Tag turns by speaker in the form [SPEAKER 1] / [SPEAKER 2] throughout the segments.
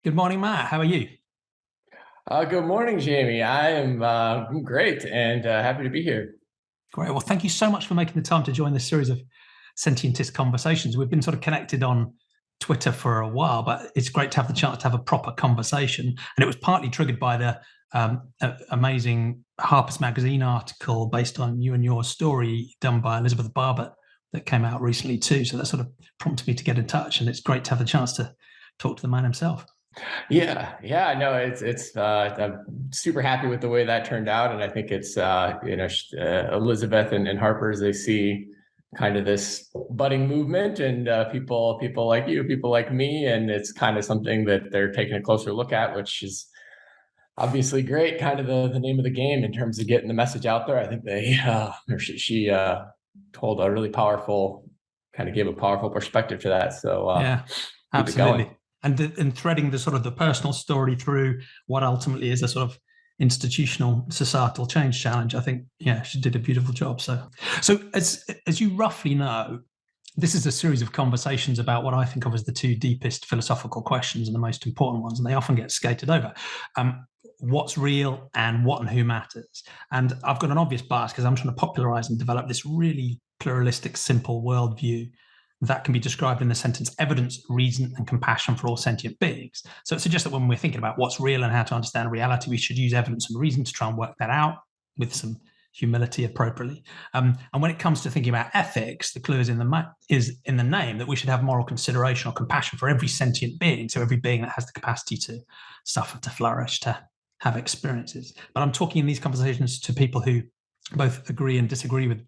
[SPEAKER 1] Good morning, Matt. How are you?
[SPEAKER 2] Good morning, Jamie. I am great and happy to be here.
[SPEAKER 1] Great. Well, thank you so much for making the time to join this series of Sentientist Conversations. We've been sort of connected on Twitter for a while, but it's great to have the chance to have a proper conversation. And it was partly triggered by the amazing Harper's Magazine article based on you and your story done by Elizabeth Barber that came out recently too. So that sort of prompted me to get in touch, and it's great to have the chance to talk to the man himself.
[SPEAKER 2] Yeah, no, it's I'm super happy with the way that turned out, and I think it's Elizabeth and Harper's, they see kind of this budding movement and people like you, people like me, and it's kind of something that they're taking a closer look at, which is obviously great. Kind of the name of the game in terms of getting the message out there. I think she told a really powerful, kind of gave a powerful perspective to that. So
[SPEAKER 1] Yeah,
[SPEAKER 2] keep it going.
[SPEAKER 1] absolutely. And threading the sort of the personal story through what ultimately is a sort of institutional societal change challenge. I think, yeah, she did a beautiful job. So as you roughly know, this is a series of conversations about what I think of as the two deepest philosophical questions and the most important ones, and they often get skated over. What's real and what and who matters? And I've got an obvious bias because I'm trying to popularize and develop this really pluralistic, simple worldview that can be described in the sentence evidence, reason, and compassion for all sentient beings. So it suggests that when we're thinking about what's real and how to understand reality, we should use evidence and reason to try and work that out with some humility appropriately. And when it comes to thinking about ethics, the clue is in the name, that we should have moral consideration or compassion for every sentient being. So every being that has the capacity to suffer, to flourish, to have experiences. But I'm talking in these conversations to people who both agree and disagree with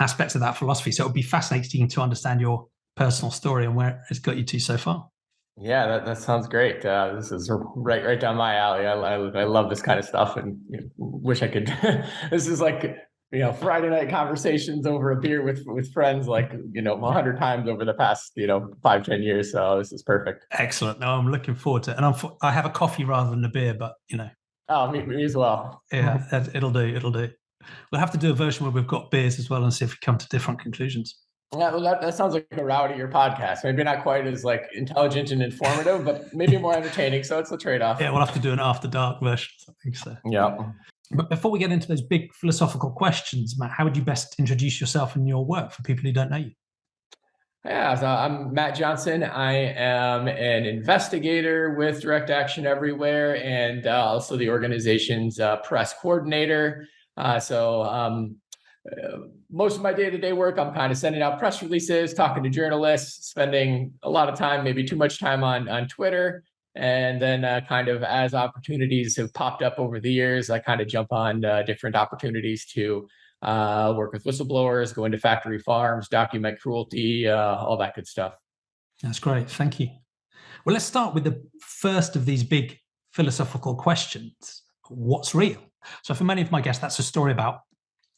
[SPEAKER 1] aspects of that philosophy. So it would be fascinating to understand your personal story and where it's got you to so far.
[SPEAKER 2] Yeah, that sounds great. This is right down my alley. I love this kind of stuff, and wish I could. This is like Friday night conversations over a beer with friends, like 100 times over the past 5-10 years. So this is perfect.
[SPEAKER 1] Excellent. No, I'm looking forward to it. And I have a coffee rather than a beer, but
[SPEAKER 2] Oh, me as well.
[SPEAKER 1] yeah, it'll do. It'll do. We'll have to do a version where we've got beers as well and see if we come to different conclusions.
[SPEAKER 2] Yeah, well, that sounds like a route of your podcast. Maybe not quite as like intelligent and informative, but maybe more entertaining. So it's a trade-off.
[SPEAKER 1] Yeah, we'll have to do an after dark version. I think so.
[SPEAKER 2] Yeah.
[SPEAKER 1] But before we get into those big philosophical questions, Matt, how would you best introduce yourself and your work for people who don't know you?
[SPEAKER 2] Yeah, so I'm Matt Johnson. I am an investigator with Direct Action Everywhere, and also the organization's press coordinator. Most of my day-to-day work, I'm kind of sending out press releases, talking to journalists, spending a lot of time, maybe too much time on Twitter. And then kind of as opportunities have popped up over the years, I kind of jump on different opportunities to work with whistleblowers, go into factory farms, document cruelty, all that good stuff.
[SPEAKER 1] That's great. Thank you. Well, let's start with the first of these big philosophical questions. What's real? So for many of my guests, that's a story about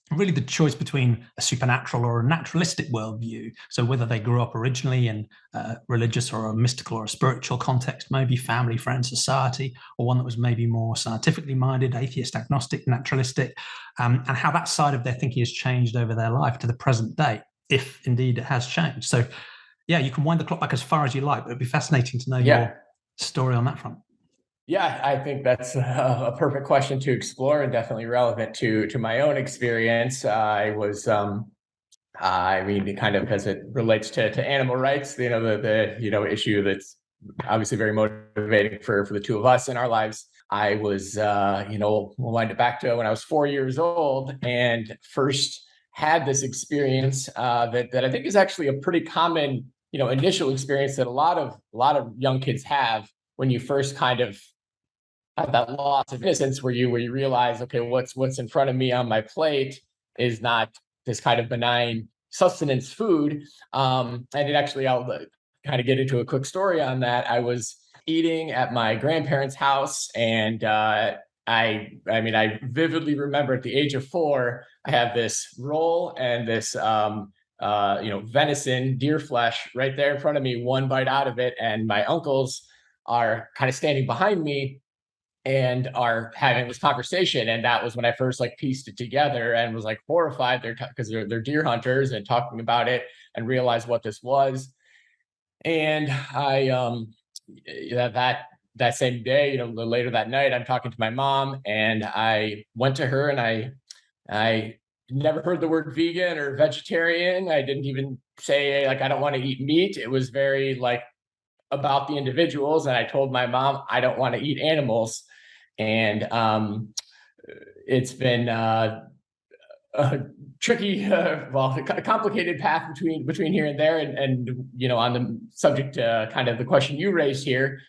[SPEAKER 1] really the choice between a supernatural or a naturalistic worldview. So whether they grew up originally in a religious or a mystical or a spiritual context, maybe family, friends, society, or one that was maybe more scientifically minded, atheist, agnostic, naturalistic, and how that side of their thinking has changed over their life to the present day, if indeed it has changed. So yeah, you can wind the clock back as far as you like, but it'd be fascinating to know your story on that front.
[SPEAKER 2] Yeah, I think that's a perfect question to explore, and definitely relevant to my own experience. I was, I mean, kind of as it relates to animal rights, the issue that's obviously very motivating for the two of us in our lives. I was, we'll wind it back to when I was 4 years old and first had this experience that I think is actually a pretty common, initial experience that a lot of young kids have when you first kind of have that loss of innocence, where you realize, okay, what's in front of me on my plate is not this kind of benign sustenance food. And it actually, I'll kind of get into a quick story on that. I was eating at my grandparents' house, and I vividly remember at the age of 4, I have this roll and this venison, deer flesh right there in front of me, one bite out of it, and my uncles are kind of standing behind me and are having this conversation. And that was when I first pieced it together and was horrified because they're deer hunters and talking about it, and realized what this was. And I that same day, later that night, I'm talking to my mom, and I went to her, and I never heard the word vegan or vegetarian. I didn't even say like I don't want to eat meat. It was very like about the individuals, and I told my mom I don't want to eat animals, and it's been a tricky, a complicated path between here and there, and on the subject, kind of the question you raised here.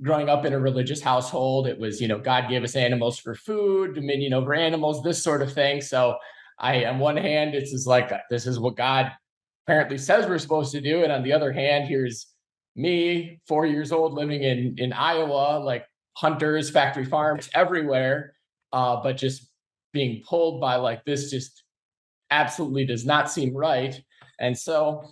[SPEAKER 2] Growing up in a religious household, it was God gave us animals for food, dominion over animals, this sort of thing. So on one hand, it's just like this is what God apparently says we're supposed to do, and on the other hand, here's me, 4 years old, living in Iowa, like hunters, factory farms everywhere, but just being pulled by like this just absolutely does not seem right. And so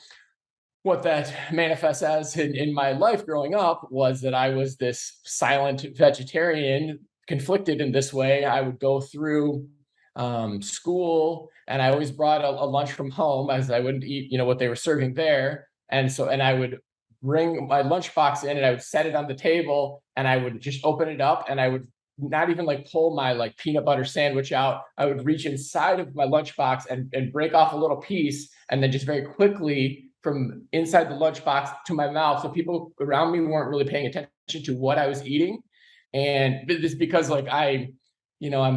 [SPEAKER 2] what that manifests as in my life growing up was that I was this silent vegetarian, conflicted in this way. I would go through school, and I always brought a lunch from home, as I wouldn't eat what they were serving there. And I would bring my lunchbox in, and I would set it on the table, and I would just open it up, and I would not even like pull my like peanut butter sandwich out. I would reach inside of my lunchbox and break off a little piece, and then just very quickly from inside the lunchbox to my mouth. So people around me weren't really paying attention to what I was eating. And this because like I'm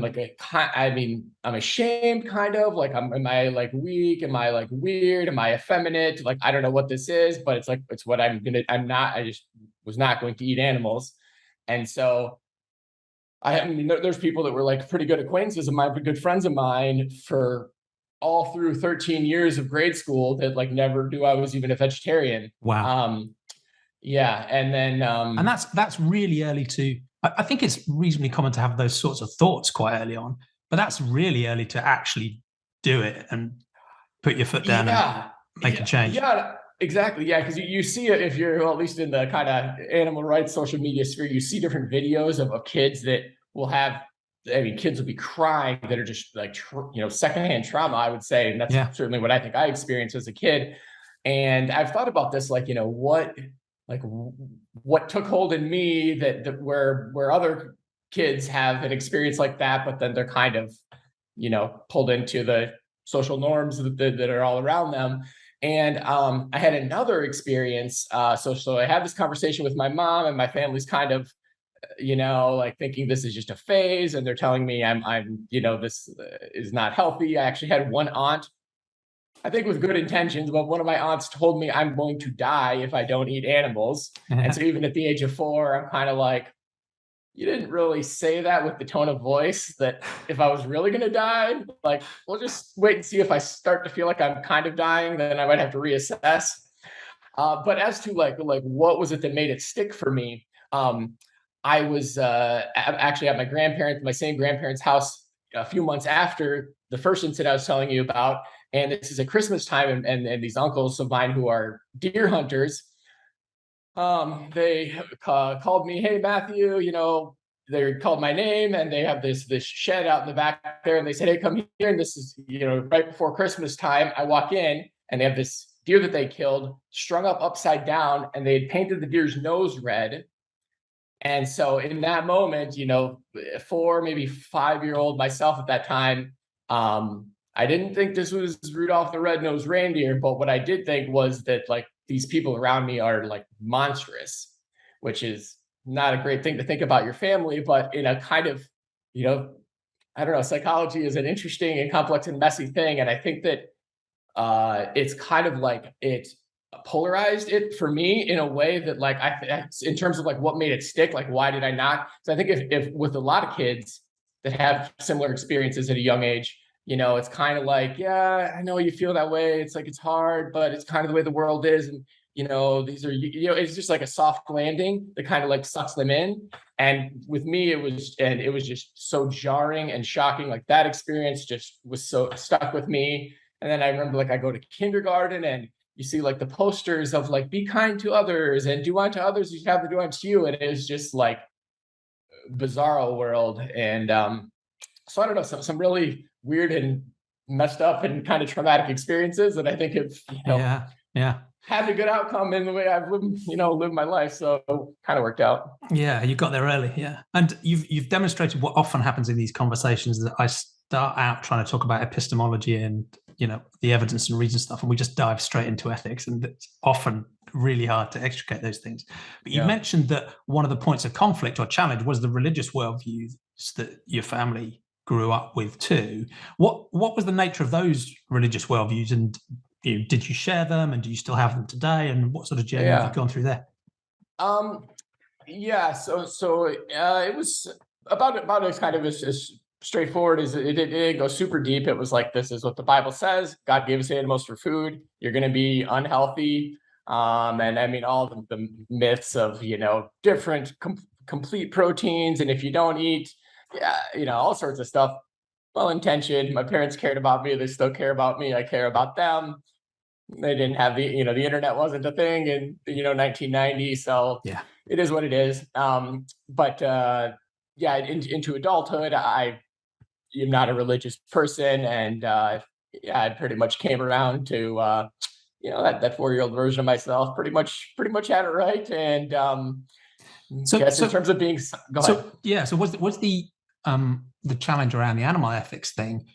[SPEAKER 2] like I'm ashamed, kind of like am I like weak? Am I like weird? Am I effeminate? Like, I don't know what this is, but it's what I just was not going to eat animals. And so there's people that were like pretty good acquaintances of mine, pretty good friends of mine for all through 13 years of grade school that like never knew I was even a vegetarian.
[SPEAKER 1] Wow.
[SPEAKER 2] Yeah. And then,
[SPEAKER 1] and that's really early to, I think it's reasonably common to have those sorts of thoughts quite early on, but that's really early to actually do it and put your foot down and make a change.
[SPEAKER 2] Yeah, exactly. Yeah. Cause you see it if you're, well, at least in the kind of animal rights social media sphere, you see different videos of kids that will have, kids will be crying that are just like, secondhand trauma, I would say. And that's certainly what I think I experienced as a kid. And I've thought about this, like, what took hold in me that where other kids have an experience like that, but then they're kind of, pulled into the social norms that are all around them. And I had another experience. So I had this conversation with my mom, and my family's kind of, like thinking this is just a phase, and they're telling me I'm this is not healthy. I actually had one aunt, I think with good intentions, but one of my aunts told me I'm going to die if I don't eat animals. And so even at the age of 4, I'm kind of like, you didn't really say that with the tone of voice that if I was really going to die, like, we'll just wait and see. If I start to feel like I'm kind of dying, then I might have to reassess. But as to like what was it that made it stick for me? I was actually at my same grandparents' house a few months after the first incident I was telling you about. And this is at Christmas time, and these uncles of mine who are deer hunters, they called me, hey, Matthew, they called my name, and they have this shed out in the back there, and they said, hey, come here. And this is, right before Christmas time. I walk in, and they have this deer that they killed strung up upside down, and they had painted the deer's nose red. And so in that moment, 4, maybe 5-year-old myself at that time, I didn't think this was Rudolph the Red-Nosed Reindeer, but what I did think was that like these people around me are like monstrous, which is not a great thing to think about your family, but in a kind of, I don't know, psychology is an interesting and complex and messy thing. And I think that it's kind of like it polarized it for me in a way that like in terms of like what made it stick, like why did I not? So I think if with a lot of kids that have similar experiences at a young age, it's kind of like, yeah, I know you feel that way. It's like, it's hard, but it's kind of the way the world is. And, these are, it's just like a soft landing that kind of like sucks them in. And with me, it was just so jarring and shocking. Like that experience just was so stuck with me. And then I remember like I go to kindergarten, and you see like the posters of like, be kind to others and do unto others as you have to do unto you. And it was just like bizarro world. And so I don't know, some really weird and messed up and kind of traumatic experiences that I think have,
[SPEAKER 1] Yeah.
[SPEAKER 2] had a good outcome in the way I've lived my life. So kind of worked out.
[SPEAKER 1] Yeah, you got there early. Yeah. And you've demonstrated what often happens in these conversations, that I start out trying to talk about epistemology and, the evidence and reason stuff, and we just dive straight into ethics. And it's often really hard to extricate those things. But you mentioned that one of the points of conflict or challenge was the religious worldviews that your family grew up with too. What was the nature of those religious worldviews, and did you share them, and do you still have them today? And what sort of journey have you gone through there?
[SPEAKER 2] Yeah, so it was about as kind of as straightforward as it didn't go super deep. It was like, this is what the Bible says. God gave us animals for food. You're going to be unhealthy. And I mean, all the myths of, different complete proteins. And if you don't eat, all sorts of stuff. Well-intentioned. My parents cared about me. They still care about me. I care about them. They didn't have the internet wasn't a thing in 1990. So
[SPEAKER 1] yeah,
[SPEAKER 2] it is what it is. But into adulthood, I am not a religious person, and I pretty much came around to that 4-year-old version of myself. Pretty much had it right. And in terms of being, go ahead.
[SPEAKER 1] So what's the challenge around the animal ethics thing?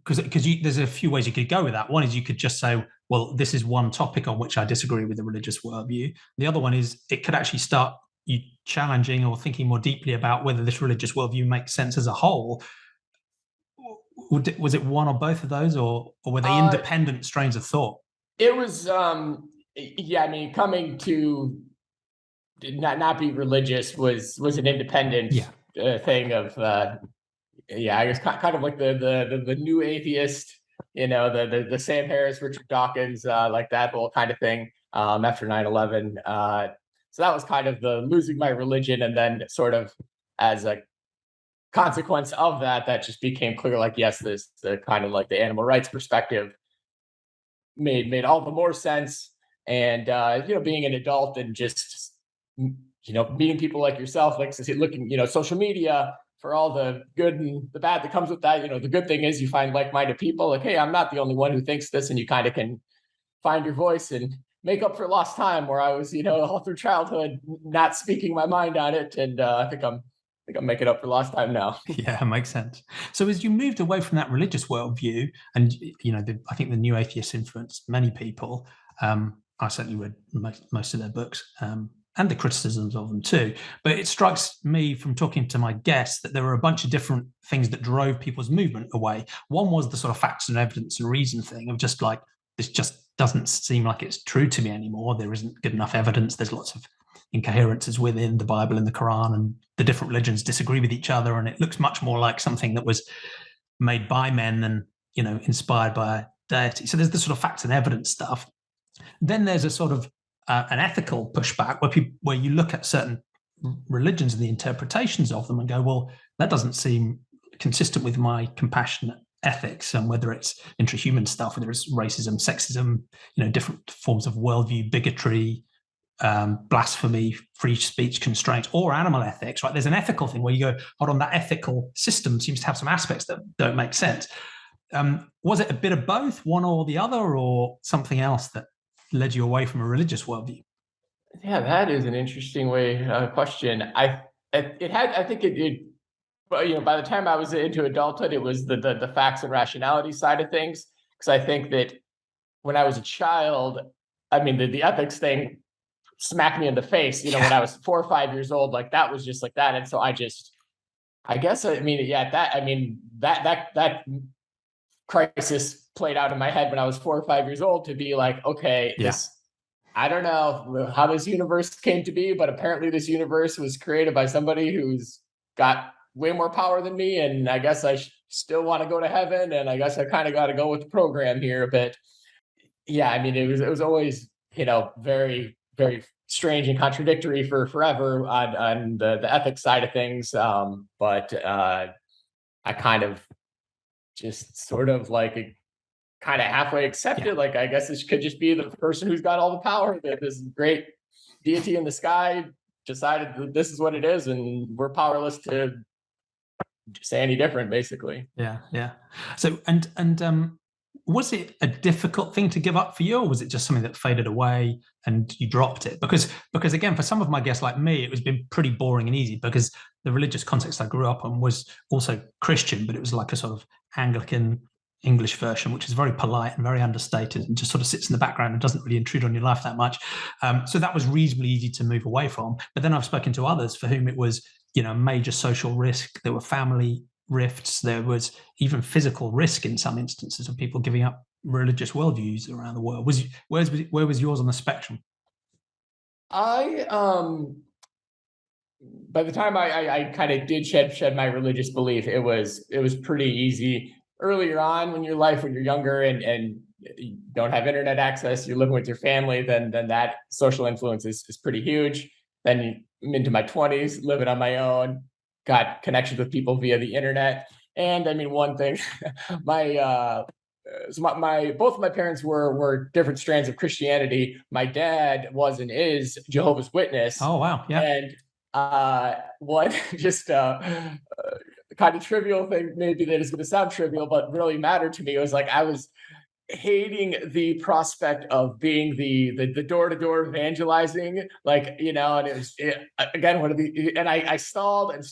[SPEAKER 1] Because there's a few ways you could go with that. One is you could just say, well, this is one topic on which I disagree with the religious worldview. The other one is it could actually start you challenging or thinking more deeply about whether this religious worldview makes sense as a whole. Was it one or both of those, or were they independent strains of thought?
[SPEAKER 2] It was, coming to not be religious was an independent thing of, I guess kind of like the new atheist, the Sam Harris, Richard Dawkins, like that whole kind of thing, after 9/11. So that was kind of the losing my religion. And then sort of as a consequence of that just became clear, like, yes, this the kind of like the animal rights perspective made all the more sense. And, being an adult and just, meeting people like yourself, like looking, social media, for all the good and the bad that comes with that. The good thing is you find like-minded people, like, hey, I'm not the only one who thinks this, and you kind of can find your voice and make up for lost time where I was, all through childhood not speaking my mind on it. And I think I'm making up for lost time now.
[SPEAKER 1] Yeah, it makes sense. So as you moved away from that religious worldview, and I think the new atheists influenced many people. I certainly read most of their books. And the criticisms of them too. But it strikes me from talking to my guests that there were a bunch of different things that drove people's movement away. One was the sort of facts and evidence and reason thing of just like, this just doesn't seem like it's true to me anymore. There isn't good enough evidence. There's lots of incoherences within the Bible and the Quran, and the different religions disagree with each other. And it looks much more like something that was made by men than, inspired by a deity. So there's the sort of facts and evidence stuff. Then there's a sort of an ethical pushback where you look at certain religions and the interpretations of them and go, well, that doesn't seem consistent with my compassionate ethics, and whether it's intrahuman stuff, whether it's racism, sexism, different forms of worldview, bigotry, blasphemy, free speech constraints, or animal ethics, right? There's an ethical thing where you go, hold on, that ethical system seems to have some aspects that don't make sense. Was it a bit of both, one or the other, or something else that led you away from a religious worldview?
[SPEAKER 2] Yeah, that is an interesting question. I think it by the time I was into adulthood, it was the facts and rationality side of things. Because I think that when I was a child, the ethics thing smacked me in the face, when I was 4 or 5 years old, like that was just like that. And so that crisis played out in my head when I was 4 or 5 years old, to be like, okay, I don't know how this universe came to be, but apparently this universe was created by somebody who's got way more power than me. And I guess I still want to go to heaven. And I guess I kind of got to go with the program here. But yeah, it was always, very, very strange and contradictory for forever on the ethics side of things. But I kind of just sort of like kind of halfway accepted, like, I guess this could just be the person who's got all the power, that this great deity in the sky decided that this is what it is, and we're powerless to say any different, basically.
[SPEAKER 1] Yeah. So and was it a difficult thing to give up for you, or was it just something that faded away and you dropped it? Because again, for some of my guests like me, it was been pretty boring and easy because the religious context I grew up in was also Christian, but it was like a sort of Anglican English version, which is very polite and very understated and just sort of sits in the background and doesn't really intrude on your life that much. So that was reasonably easy to move away from. But then I've spoken to others for whom it was, major social risk. There were family rifts. There was even physical risk in some instances of people giving up religious worldviews around the world. Where was yours on the spectrum?
[SPEAKER 2] By the time I kind of did shed my religious belief, it was pretty easy. Earlier on in your life, when you're younger and you don't have internet access, you're living with your family, then that social influence is pretty huge. Then I'm into my 20s, living on my own, got connections with people via the internet. And I mean, one thing, my both of my parents were different strands of Christianity. My dad was and is Jehovah's Witness.
[SPEAKER 1] Oh wow, yeah.
[SPEAKER 2] And one just kind of trivial thing, maybe that is going to sound trivial, but really mattered to me. It was like I was hating the prospect of being the door-to-door evangelizing, and it was again one of the, and I stalled, and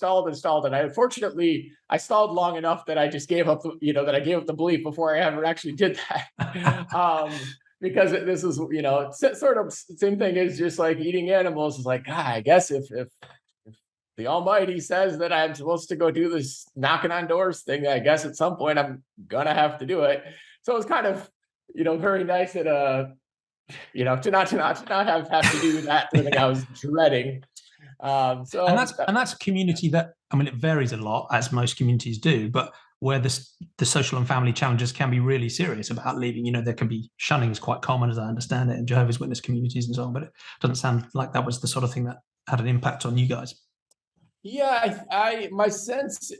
[SPEAKER 2] unfortunately I stalled long enough that I just gave up the belief before I ever actually did that. Because this is sort of same thing as just like eating animals. Is like, I guess if the Almighty says that I'm supposed to go do this knocking on doors thing, I guess at some point I'm gonna have to do it. So it was kind of, very nice that to not have to do that thing I was dreading. And
[SPEAKER 1] that's a community that, I mean, it varies a lot, as most communities do, but where the social and family challenges can be really serious about leaving. There can be shunning is quite common, as I understand it, in Jehovah's Witness communities and so on, but it doesn't sound like that was the sort of thing that had an impact on you guys.
[SPEAKER 2] Yeah, my sense,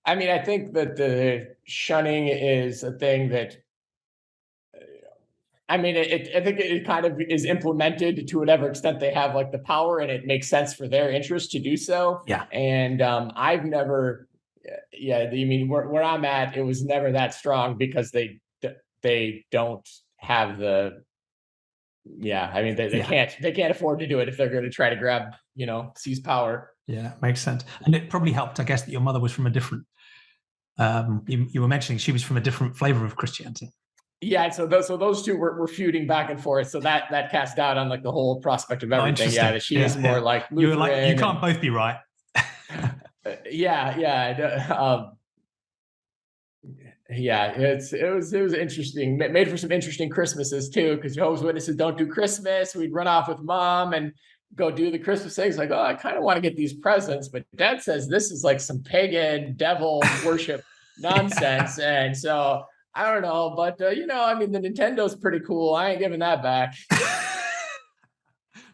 [SPEAKER 2] I mean, I think that the shunning is a thing that, I mean, I think it kind of is implemented to whatever extent they have like the power, and it makes sense for their interest to do so.
[SPEAKER 1] Yeah.
[SPEAKER 2] And I've never, I mean, where I'm at, it was never that strong because they don't have the, I mean, they can't afford to do it if they're going to try to grab, seize power.
[SPEAKER 1] Yeah, makes sense. And it probably helped, I guess, that your mother was from a different, you were mentioning she was from a different flavor of Christianity.
[SPEAKER 2] Yeah, so those two were feuding back and forth. So that cast doubt on like the whole prospect of everything. Yeah, that she was more like Lutheran.
[SPEAKER 1] You were like, you can't both be right.
[SPEAKER 2] It was interesting. Made for some interesting Christmases too, because Jehovah's Witnesses don't do Christmas. We'd run off with mom and go do the Christmas things. Like, oh, I kind of want to get these presents, but dad says this is like some pagan devil worship nonsense, and so I don't know. But I mean, the Nintendo's pretty cool. I ain't giving that back.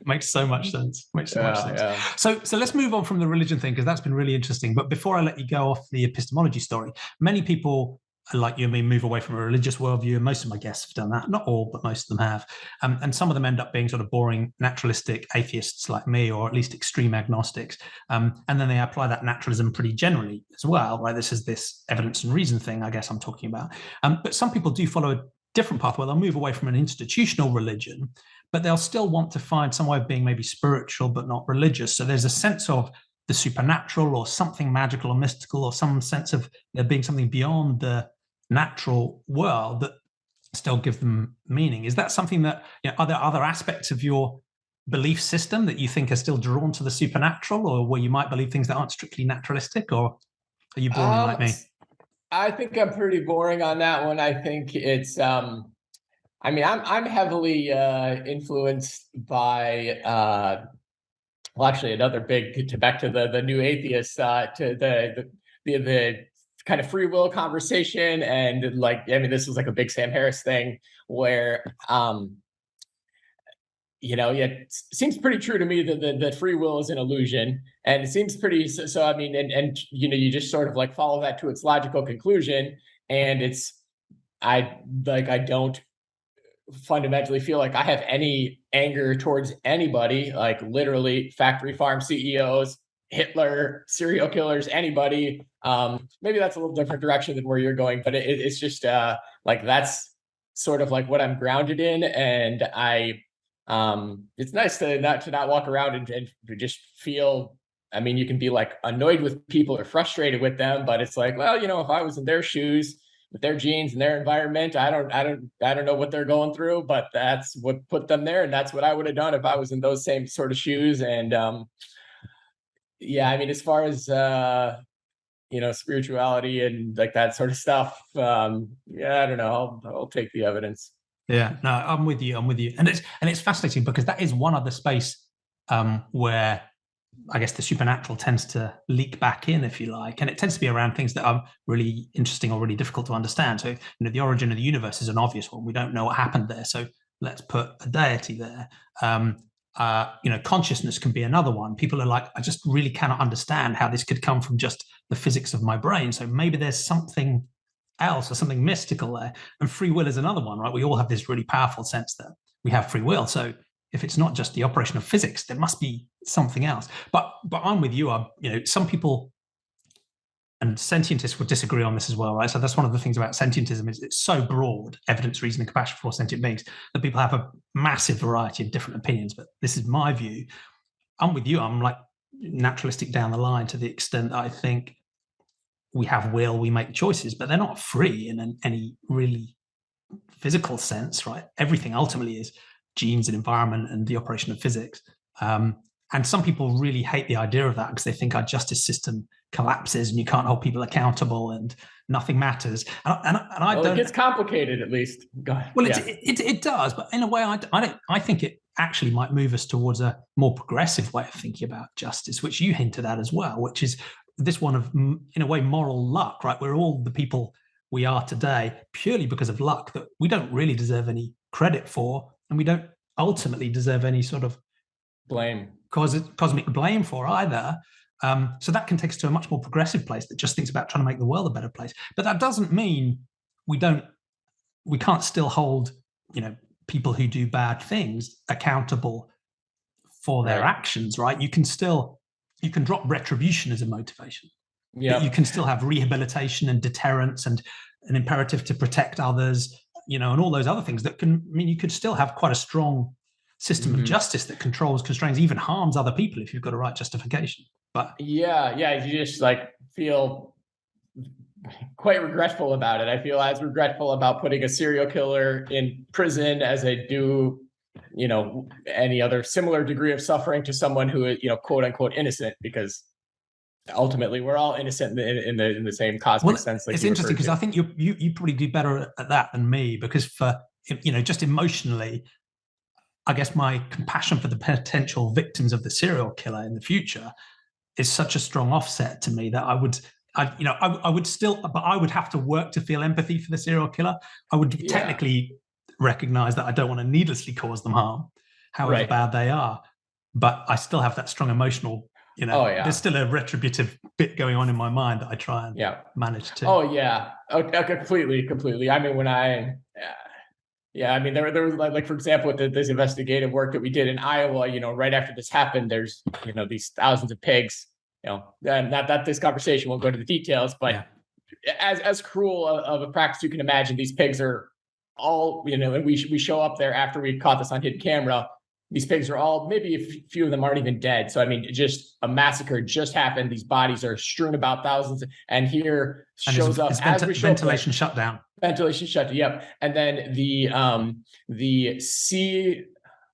[SPEAKER 1] Makes so much sense. Much sense.
[SPEAKER 2] Yeah.
[SPEAKER 1] So let's move on from the religion thing, because that's been really interesting. But before I let you go off the epistemology story, many people like you and me move away from a religious worldview, and most of my guests have done that. Not all, but most of them have. And some of them end up being sort of boring naturalistic atheists like me, or at least extreme agnostics. And then they apply that naturalism pretty generally as well, right? This is this evidence and reason thing, I guess I'm talking about. But some people do follow a different path where they'll move away from an institutional religion, but they'll still want to find some way of being maybe spiritual, but not religious. So there's a sense of the supernatural or something magical or mystical, or some sense of there being something beyond the natural world that still give them meaning. Is that something that, are there other aspects of your belief system that you think are still drawn to the supernatural, or where you might believe things that aren't strictly naturalistic, or are you boring like me?
[SPEAKER 2] I think I'm pretty boring on that one. I think it's, I mean, I'm heavily influenced by, well, actually, another big, back to the new atheists, to the kind of free will conversation, and like, I mean, this was like a big Sam Harris thing where, it seems pretty true to me that free will is an illusion, and it seems pretty. So I mean, and you just sort of like follow that to its logical conclusion, and I don't fundamentally feel like I have any anger towards anybody, like literally factory farm CEOs, Hitler, serial killers, anybody. Maybe that's a little different direction than where you're going, but it's just like that's sort of like what I'm grounded in. And it's nice to not walk around and just feel, I mean, you can be like annoyed with people or frustrated with them, but it's like, well, if I was in their shoes with their genes and their environment, I don't know what they're going through, but that's what put them there. And that's what I would have done if I was in those same sort of shoes. And yeah, I mean, as far as spirituality and like that sort of stuff, yeah, I don't know. I'll take the evidence.
[SPEAKER 1] Yeah, no, I'm with you. And it's fascinating because that is one other space where I guess the supernatural tends to leak back in, if you like, and it tends to be around things that are really interesting or really difficult to understand. So, the origin of the universe is an obvious one. We don't know what happened there, so let's put a deity there. Consciousness can be another one. People are like, I just really cannot understand how this could come from just the physics of my brain. So maybe there's something else or something mystical there. And free will is another one, right? We all have this really powerful sense that we have free will. So if it's not just the operation of physics, there must be something else. But I'm with you. Some people, and sentientists would disagree on this as well, right? So that's one of the things about sentientism is it's so broad, evidence, reason, and compassion for all sentient beings, that people have a massive variety of different opinions. But this is my view. I'm with you. I'm like naturalistic down the line to the extent that I think we have will, we make choices, but they're not free in any really physical sense, right? Everything ultimately is genes and environment and the operation of physics. And some people really hate the idea of that because they think our justice system collapses and you can't hold people accountable and nothing matters. And I don't.
[SPEAKER 2] It gets complicated, at least.
[SPEAKER 1] Well, yeah. It does, but in a way, I think it actually might move us towards a more progressive way of thinking about justice, which you hinted at as well, which is this one of, in a way, moral luck, right? We're all the people we are today purely because of luck that we don't really deserve any credit for, and we don't ultimately deserve any sort of cosmic blame for either. So that can take us to a much more progressive place that just thinks about trying to make the world a better place. But that doesn't mean we can't still hold, people who do bad things accountable for their actions, right? You can drop retribution as a motivation. Yeah. You can still have rehabilitation and deterrence and an imperative to protect others, and all those other things that can mean you could still have quite a strong system of justice that constrains, even harms other people if you've got a right justification. But you just feel quite regretful about it. I feel as regretful about putting a serial killer in prison as I do, any other similar degree of suffering to someone who is, quote unquote innocent, because ultimately we're all innocent in the same cosmic sense. It's interesting because I think you probably do better at that than me, because for, just emotionally, I guess my compassion for the potential victims of the serial killer in the future is such a strong offset to me that I would have to work to feel empathy for the serial killer. I would technically recognize that I don't want to needlessly cause them harm, however bad they are, but I still have that strong emotional, there's still a retributive bit going on in my mind that I try and manage to.
[SPEAKER 2] Completely. I mean, when there was like, for example, with this investigative work that we did in Iowa, right after this happened, there's, these thousands of pigs, and that this conversation won't go into the details, but as cruel of a practice you can imagine, these pigs are all, and we show up there after we caught this on hidden camera. These pigs are all, maybe a few of them aren't even dead. So, I mean, just a massacre just happened. These bodies are strewn about thousands. And here shows up as we show
[SPEAKER 1] ventilation shut down.
[SPEAKER 2] Ventilation shut down, yep. And then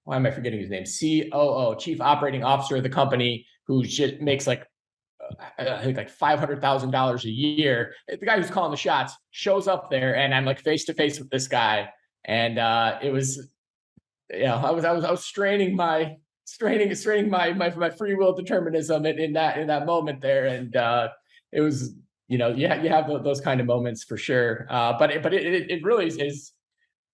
[SPEAKER 2] why am I forgetting his name? COO, Chief Operating Officer of the company, who just makes I think $500,000 a year. The guy who's calling the shots shows up there, and I'm face to face with this guy. And it was, I was straining my free will determinism in that moment there, and it was, you have those kind of moments for sure. But it really is,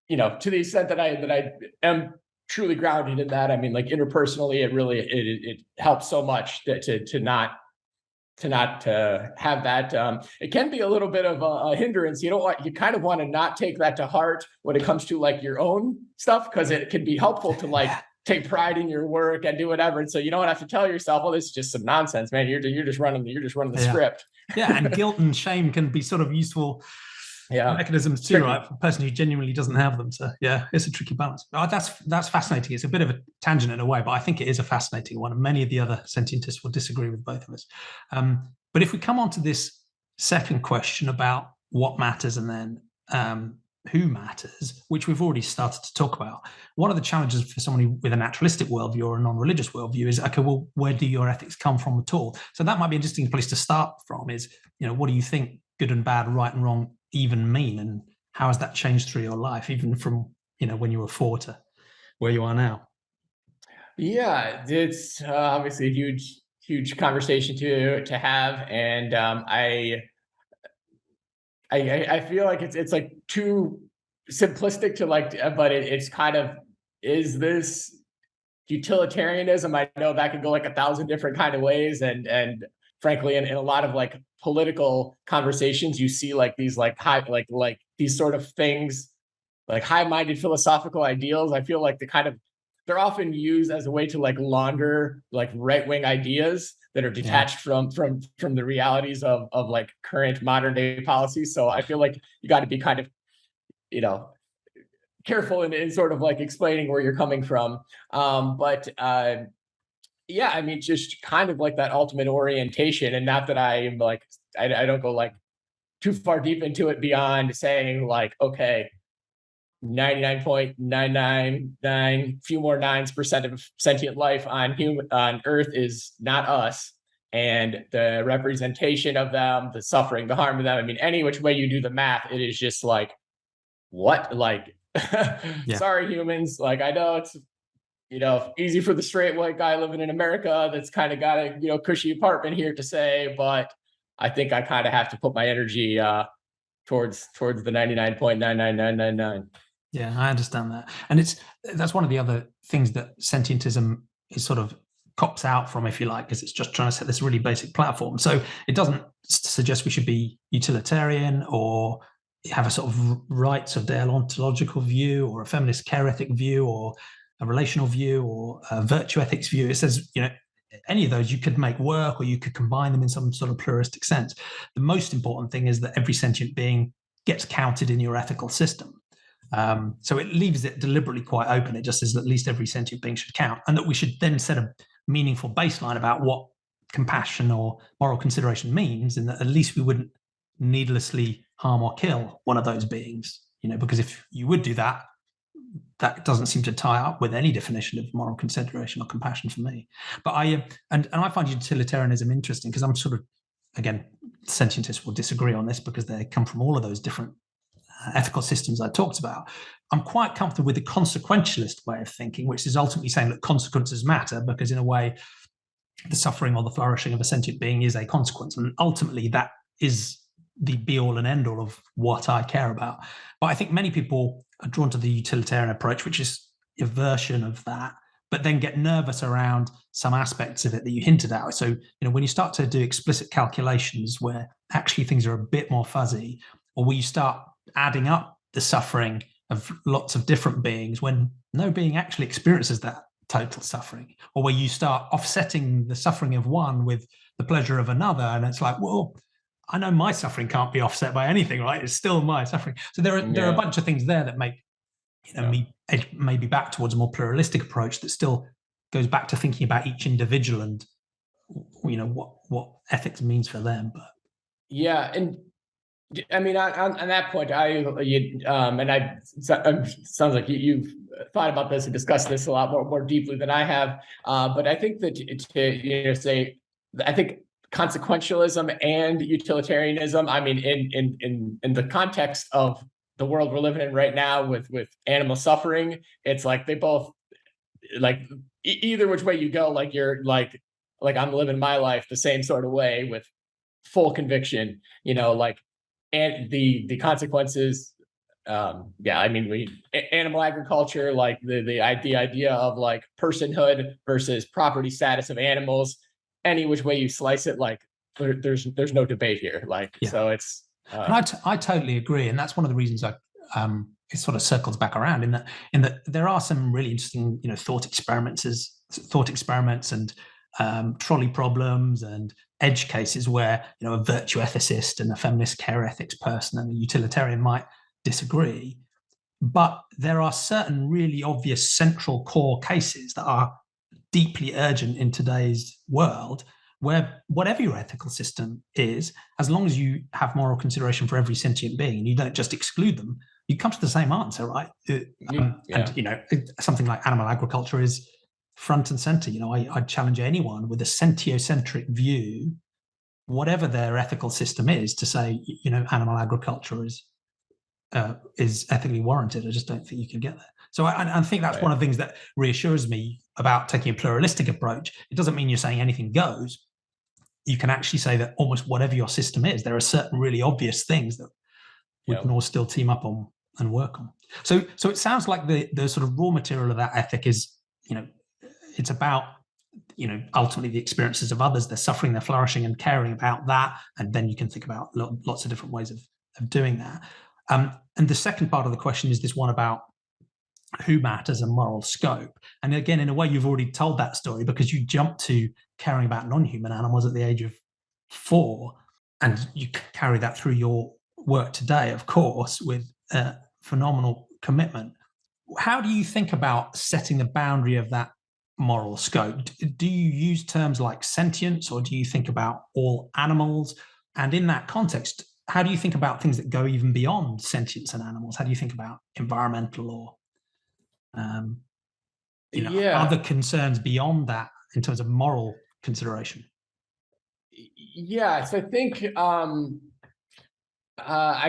[SPEAKER 2] to the extent that I am truly grounded in that. I mean, interpersonally, it helps so much to not have that. It can be a little bit of a hindrance. You kind of want to not take that to heart when it comes to your own stuff, because it can be helpful to take pride in your work and do whatever. And so you don't have to tell yourself, "Oh, this is just some nonsense, man. You're just running the script."
[SPEAKER 1] Yeah, and guilt and shame can be sort of useful mechanisms too, right? For a person who genuinely doesn't have them. So yeah, it's a tricky balance. Oh, that's fascinating. It's a bit of a tangent in a way, but I think it is a fascinating one. And many of the other sentientists will disagree with both of us. But if we come on to this second question about what matters and then who matters, which we've already started to talk about, one of the challenges for someone with a naturalistic worldview or a non-religious worldview is, okay, well, where do your ethics come from at all? So that might be an interesting place to start from is, what do you think good and bad, right and wrong even mean? And how has that changed through your life, even from, when you were 4 to where you are now?
[SPEAKER 2] Yeah, it's obviously a huge conversation to have. And I feel like it's like too simplistic to but it's kind of, is this utilitarianism? I know that could go like 1,000 different kind of ways, and frankly, in a lot of like political conversations, you see like these like high like these sort of things, like high-minded philosophical ideals. I feel like they're often used as a way to like launder like right-wing ideas that are detached from the realities of like current modern day policies. So I feel like you got to be kind of, careful in sort of like explaining where you're coming from. Yeah, I mean, just kind of like that ultimate orientation, and not that I am like, I don't go like too far deep into it beyond saying like, okay, 99.999 few more nines% of sentient life on Earth is not us, and the representation of them, the suffering, the harm of them. I mean, any which way you do the math, it is just like, what, like, sorry, humans. Like, I know it's easy for the straight white guy living in America that's kind of got a cushy apartment here to say, but I think I kind of have to put my energy towards the 99.99999.
[SPEAKER 1] Yeah, I understand that. And that's one of the other things that sentientism is sort of cops out from, if you like, because it's just trying to set this really basic platform. So it doesn't suggest we should be utilitarian or have a sort of rights of deontological view or a feminist care ethic view or a relational view or a virtue ethics view. It says, any of those you could make work, or you could combine them in some sort of pluralistic sense. The most important thing is that every sentient being gets counted in your ethical system. So it leaves it deliberately quite open. It just says that at least every sentient being should count, and that we should then set a meaningful baseline about what compassion or moral consideration means, and that at least we wouldn't needlessly harm or kill one of those beings, because if you would do that, that doesn't seem to tie up with any definition of moral consideration or compassion for me. But I find utilitarianism interesting because I'm sort of, again, sentientists will disagree on this because they come from all of those different ethical systems I talked about. I'm quite comfortable with the consequentialist way of thinking, which is ultimately saying that consequences matter, because in a way, the suffering or the flourishing of a sentient being is a consequence. And ultimately, that is the be-all and end-all of what I care about. But I think many people are drawn to the utilitarian approach, which is a version of that, but then get nervous around some aspects of it that you hinted at. So, when you start to do explicit calculations where actually things are a bit more fuzzy, or where you start adding up the suffering of lots of different beings when no being actually experiences that total suffering, or where you start offsetting the suffering of one with the pleasure of another, and it's like, well, I know my suffering can't be offset by anything, right? It's still my suffering. So there are a bunch of things there that make me maybe back towards a more pluralistic approach that still goes back to thinking about each individual and what ethics means for them. But
[SPEAKER 2] and I mean, on that point, sounds like you've thought about this and discussed this a lot more deeply than I have. But I think that I think consequentialism and utilitarianism, I mean, in the context of the world we're living in right now with animal suffering, it's like they both, like, either which way you go, like you're like I'm living my life the same sort of way with full conviction, and the consequences. I mean, animal agriculture, like the idea of like personhood versus property status of animals, any which way you slice it, like there's no debate here. Like, so it's.
[SPEAKER 1] And I totally agree, and that's one of the reasons it sort of circles back around in that there are some really interesting thought experiments and trolley problems and edge cases where, you know, a virtue ethicist and a feminist care ethics person and a utilitarian might disagree. But there are certain really obvious central core cases that are deeply urgent in today's world, where whatever your ethical system is, as long as you have moral consideration for every sentient being and you don't just exclude them, you come to the same answer, right? And, you know, something like animal agriculture is front and center. You know, I challenge anyone with a sentiocentric view, whatever their ethical system is, to say, you know, animal agriculture is ethically warranted. I just don't think you can get there. So I think that's one of the things that reassures me about taking a pluralistic approach. It doesn't mean you're saying anything goes. You can actually say that almost whatever your system is, there are certain really obvious things that we can all still team up on and work on. So it sounds like the sort of raw material of that ethic is, you know, it's about, you know, ultimately the experiences of others, their suffering, their flourishing, and caring about that. And then you can think about lots of different ways of doing that. And the second part of the question is this one about who matters and moral scope. And again, in a way, you've already told that story because you jumped to caring about non-human animals at the age of 4, and you carry that through your work today, of course, with phenomenal commitment. How do you think about setting the boundary of that moral scope? Do you use terms like sentience, or do you think about all animals? And in that context, how do you think about things that go even beyond sentience and animals? How do you think about environmental or other concerns beyond that in terms of moral consideration?
[SPEAKER 2] Yeah, so I think I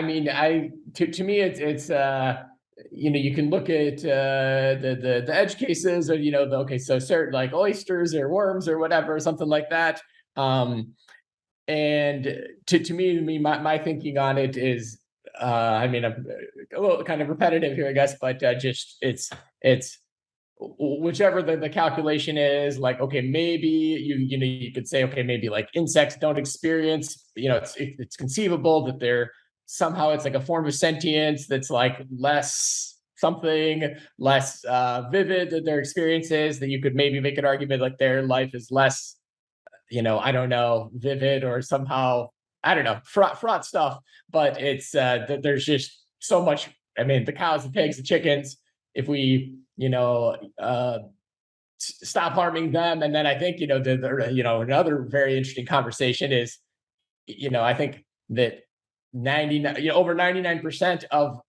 [SPEAKER 2] mean, to me it's you know, you can look at the edge cases, or, you know, so certain like oysters or worms or whatever, something like that. And to me, my thinking on it is, I mean, I'm a little kind of repetitive here, I guess, but just it's whichever the calculation is, like, okay, maybe you know, you could say, okay, maybe like insects don't experience, you know, it's conceivable that they're somehow, it's like a form of sentience that's like less vivid than their experiences, that you could maybe make an argument like their life is less, you know, I don't know, vivid, or somehow, I don't know, fraught stuff. But it's that there's just so much. I mean, the cows, the pigs, the chickens, if we, you know, stop harming them. And then I think, you know, you know, another very interesting conversation is, you know, I think that over 99% of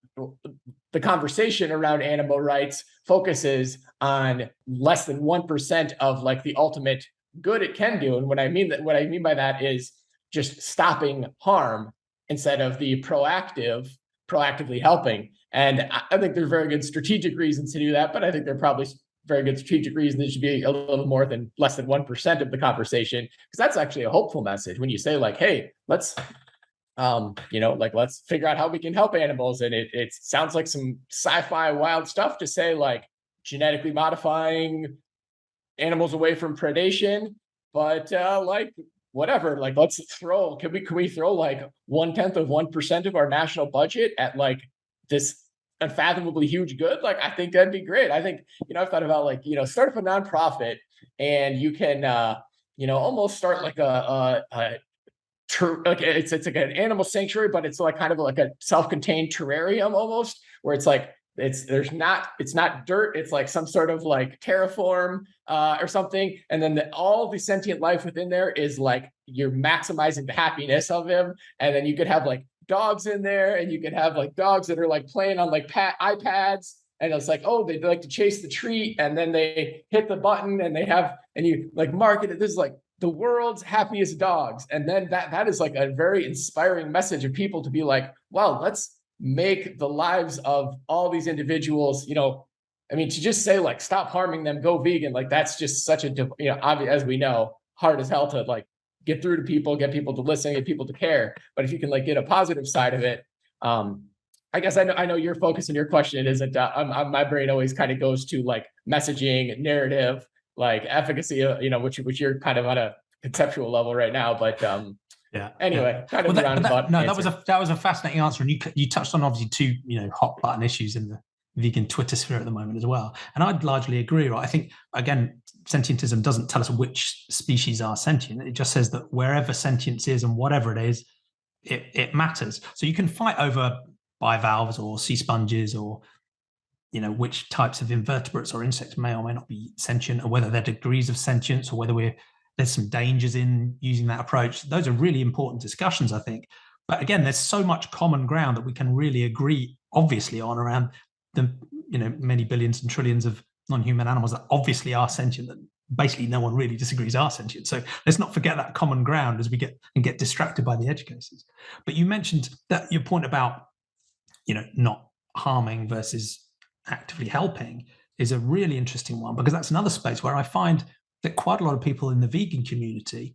[SPEAKER 2] the conversation around animal rights focuses on less than 1% of like the ultimate good it can do. And what I mean by that is just stopping harm instead of the proactively helping. And I think there's very good strategic reasons to do that, but I think there are probably very good strategic reasons it should be a little more than less than 1% of the conversation, because that's actually a hopeful message when you say like, hey, let's you know, like, let's figure out how we can help animals. And it sounds like some sci-fi wild stuff to say, like, genetically modifying animals away from predation, but like, whatever, like, let's throw, can we throw like 0.1% of our national budget at like this unfathomably huge good? Like, I think that'd be great. I think, you know, I've thought about, like, you know, start up a nonprofit, and you can you know, almost start like like it's like an animal sanctuary, but it's like kind of like a self-contained terrarium almost, where it's like it's not dirt, it's like some sort of like terraform or something, and then all the sentient life within there is like you're maximizing the happiness of him. And then you could have like dogs in there, and you could have like dogs that are like playing on like iPads, and it's like, oh, they like to chase the treat, and then they hit the button, and you like market it, this is like the world's happiest dogs. And then that is like a very inspiring message of people to be like, wow, let's make the lives of all these individuals, you know, I mean, to just say like, stop harming them, go vegan, like, that's just such a, you know, obvious, as we know, hard as hell to like get through to people, get people to listen, get people to care. But if you can like get a positive side of it, I guess I know your focus and your question isn't, my brain always kind of goes to like messaging, narrative, like efficacy, you know, which you're kind of on a conceptual level right now. But anyway, kind of
[SPEAKER 1] that was a fascinating answer, and you touched on obviously two, you know, hot button issues in vegan Twitter sphere at the moment as well. And I'd largely agree, right? I think, again, sentientism doesn't tell us which species are sentient. It just says that wherever sentience is and whatever it is, it matters. So you can fight over bivalves or sea sponges or, you know, which types of invertebrates or insects may or may not be sentient, or whether they're degrees of sentience, or whether there's some dangers in using that approach. Those are really important discussions, I think. But again, there's so much common ground that we can really agree, obviously, on around the, you know, many billions and trillions of non-human animals that obviously are sentient, that basically no one really disagrees are sentient. So let's not forget that common ground as we get distracted by the edge cases. But you mentioned that your point about, you know, not harming versus actively helping is a really interesting one, because that's another space where I find that quite a lot of people in the vegan community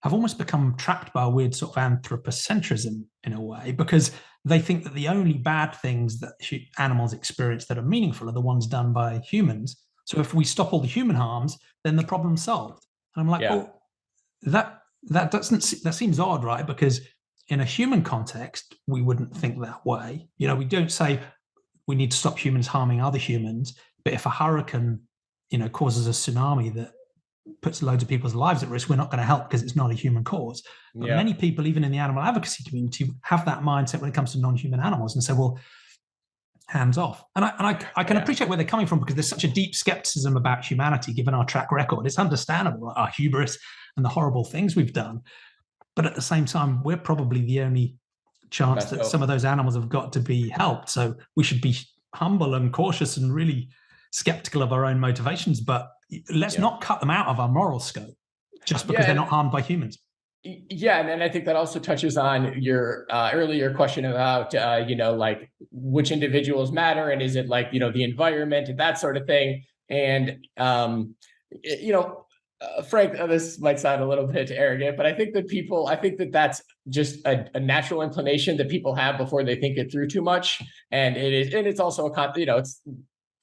[SPEAKER 1] have almost become trapped by a weird sort of anthropocentrism in a way, because they think that the only bad things that animals experience that are meaningful are the ones done by humans. So if we stop all the human harms, then the problem's solved. And I'm like, well, that seems odd, right? Because in a human context, we wouldn't think that way. You know, we don't say we need to stop humans harming other humans, but if a hurricane, you know, causes a tsunami that puts loads of people's lives at risk, we're not going to help because it's not a human cause. But many people, even in the animal advocacy community, have that mindset when it comes to non-human animals and say, well, hands off. And I can appreciate where they're coming from, because there's such a deep skepticism about humanity, given our track record. It's understandable, our hubris and the horrible things we've done. But at the same time, we're probably the only chance that some of those animals have got to be helped. So we should be humble and cautious and really skeptical of our own motivations, but let's not cut them out of our moral scope just because they're not harmed by humans.
[SPEAKER 2] Yeah, and then I think that also touches on your earlier question about you know, like which individuals matter, and is it like, you know, the environment and that sort of thing. And you know, Frank, this might sound a little bit arrogant, but I think that that's just a natural inclination that people have before they think it through too much. And it's also you know, it's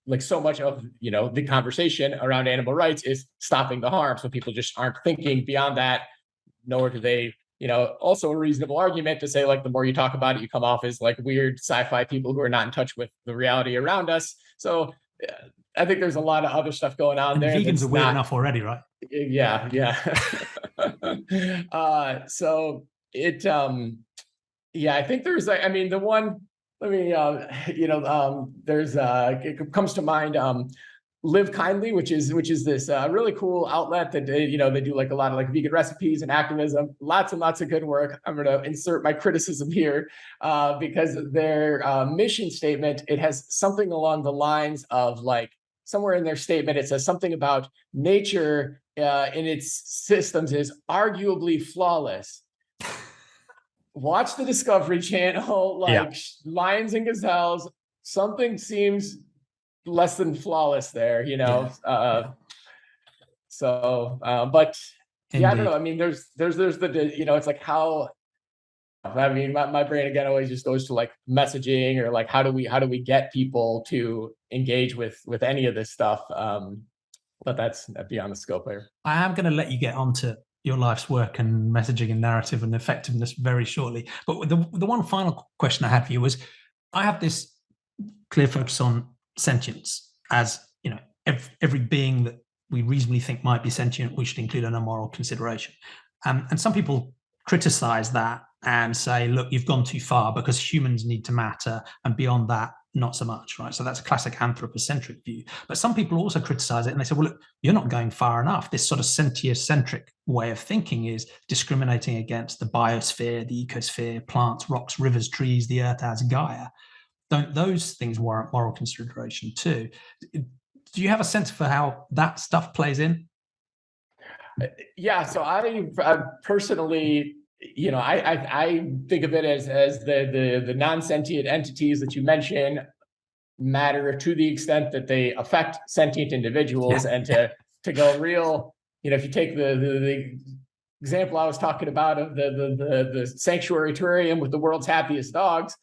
[SPEAKER 2] like so much of, you know, the conversation around animal rights is stopping the harm. So people just aren't thinking beyond that, nor do they, you know, also a reasonable argument to say, like, the more you talk about it, you come off as like weird sci-fi people who are not in touch with the reality around us. So I think there's a lot of other stuff going on there.
[SPEAKER 1] Vegans are weird enough already, right?
[SPEAKER 2] Yeah. So it, I think there's, I mean, the one, let me, you know, there's, it comes to mind, Live Kindly, which is this really cool outlet that you know, they do like a lot of like vegan recipes and activism, lots and lots of good work. I'm going to insert my criticism here because their mission statement, it has something along the lines of, like, somewhere in their statement, it says something about nature in its systems is arguably flawless. Watch the Discovery Channel, like lions and gazelles, something seems less than flawless there, you know. So but Indeed. I don't know, I mean, there's the, you know, it's like how, I mean, my brain again always just goes to like messaging, or like how do we get people to engage with any of this stuff, but that's beyond the scope here.
[SPEAKER 1] I am going to let you get on to your life's work and messaging and narrative and effectiveness very shortly, but the one final question I had for you was, I have this clear focus on sentience as, you know, every being that we reasonably think might be sentient, we should include in a moral consideration. And some people criticize that and say, look, you've gone too far because humans need to matter, and beyond that, not so much, right? So that's a classic anthropocentric view. But some people also criticize it and they say, well, look, you're not going far enough. This sort of sentiocentric way of thinking is discriminating against the biosphere, the ecosphere, plants, rocks, rivers, trees, the earth as Gaia. Don't those things warrant moral consideration too? Do you have a sense for how that stuff plays in?
[SPEAKER 2] Yeah, so I personally, you know, I think of it as the non-sentient entities that you mentioned matter to the extent that they affect sentient individuals. And to go real, you know, if you take the example I was talking about of the sanctuary terrarium with the world's happiest dogs,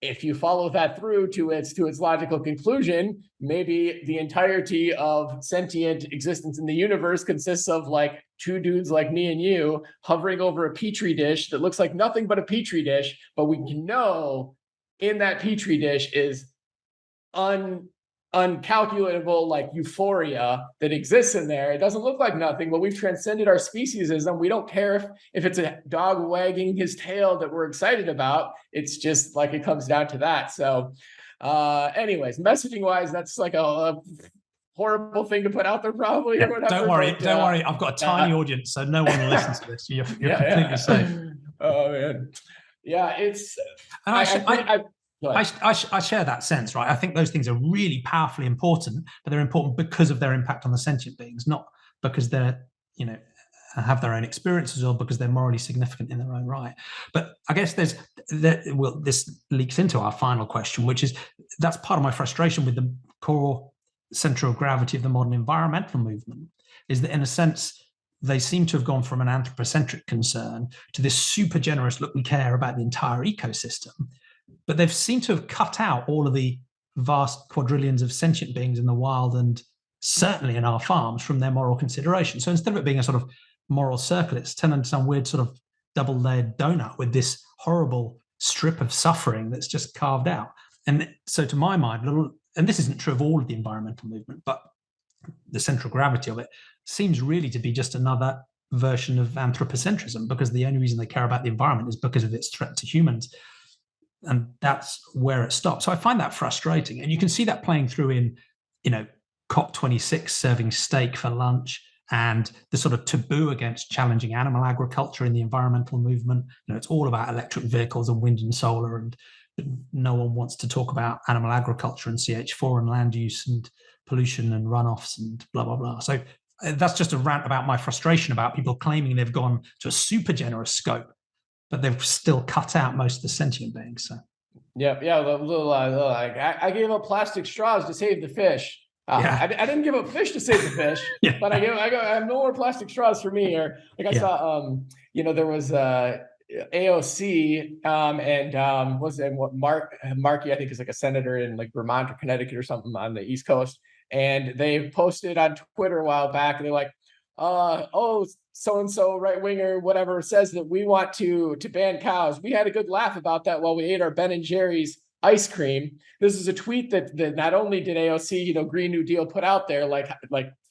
[SPEAKER 2] if you follow that through to its logical conclusion, maybe the entirety of sentient existence in the universe consists of like two dudes like me and you hovering over a petri dish that looks like nothing but a petri dish, but we can know in that petri dish is uncalculable like euphoria that exists in there. It doesn't look like nothing, but we've transcended our speciesism. We don't care if it's a dog wagging his tail that we're excited about. It's just like it comes down to that. So anyways, messaging wise, that's like a horrible thing to put out there probably, or whatever.
[SPEAKER 1] Don't worry, don't worry. I've got a tiny audience, so no one will listen to this. You're completely safe.
[SPEAKER 2] Oh man. Yeah, it's
[SPEAKER 1] and I share that sense, right? I think those things are really powerfully important, but they're important because of their impact on the sentient beings, not because they're, have their own experiences or because they're morally significant in their own right. But I guess this leaks into our final question, which is that's part of my frustration with the core center of gravity of the modern environmental movement, is that in a sense, they seem to have gone from an anthropocentric concern to this super generous, look, we care about the entire ecosystem. But they've seemed to have cut out all of the vast quadrillions of sentient beings in the wild and certainly in our farms from their moral consideration. So instead of it being a sort of moral circle, it's turned into some weird sort of double-layered donut with this horrible strip of suffering that's just carved out. And so to my mind, and this isn't true of all of the environmental movement, but the central gravity of it seems really to be just another version of anthropocentrism, because the only reason they care about the environment is because of its threat to humans. And that's where it stops. So I find that frustrating. And you can see that playing through in, COP26 serving steak for lunch and the sort of taboo against challenging animal agriculture in the environmental movement. It's all about electric vehicles and wind and solar, and no one wants to talk about animal agriculture and CH4 and land use and pollution and runoffs and blah, blah, blah. So that's just a rant about my frustration about people claiming they've gone to a super generous scope, but they've still cut out most of the sentient beings. So,
[SPEAKER 2] I gave up plastic straws to save the fish. I didn't give up fish to save the fish, but I have no more plastic straws for me. Or like I saw, there was AOC and was it Markey, I think is like a senator in like Vermont or Connecticut or something on the East Coast, and they posted on Twitter a while back, and they're like, so-and-so right-winger, whatever, says that we want to ban cows. We had a good laugh about that while we ate our Ben and Jerry's ice cream. This is a tweet that not only did AOC, Green New Deal put out there, like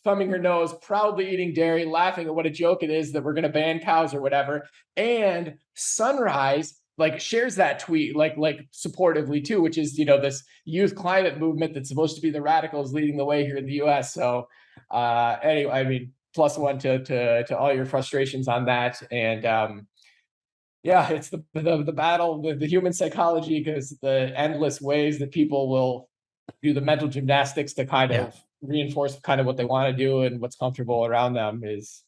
[SPEAKER 2] thumbing her nose, proudly eating dairy, laughing at what a joke it is that we're going to ban cows or whatever. And Sunrise shares that tweet like supportively too, which is, this youth climate movement that's supposed to be the radicals leading the way here in the US. So anyway, I mean, +1 to all your frustrations on that. And it's the battle with the human psychology, because the endless ways that people will do the mental gymnastics to kind of reinforce kind of what they want to do and what's comfortable around them is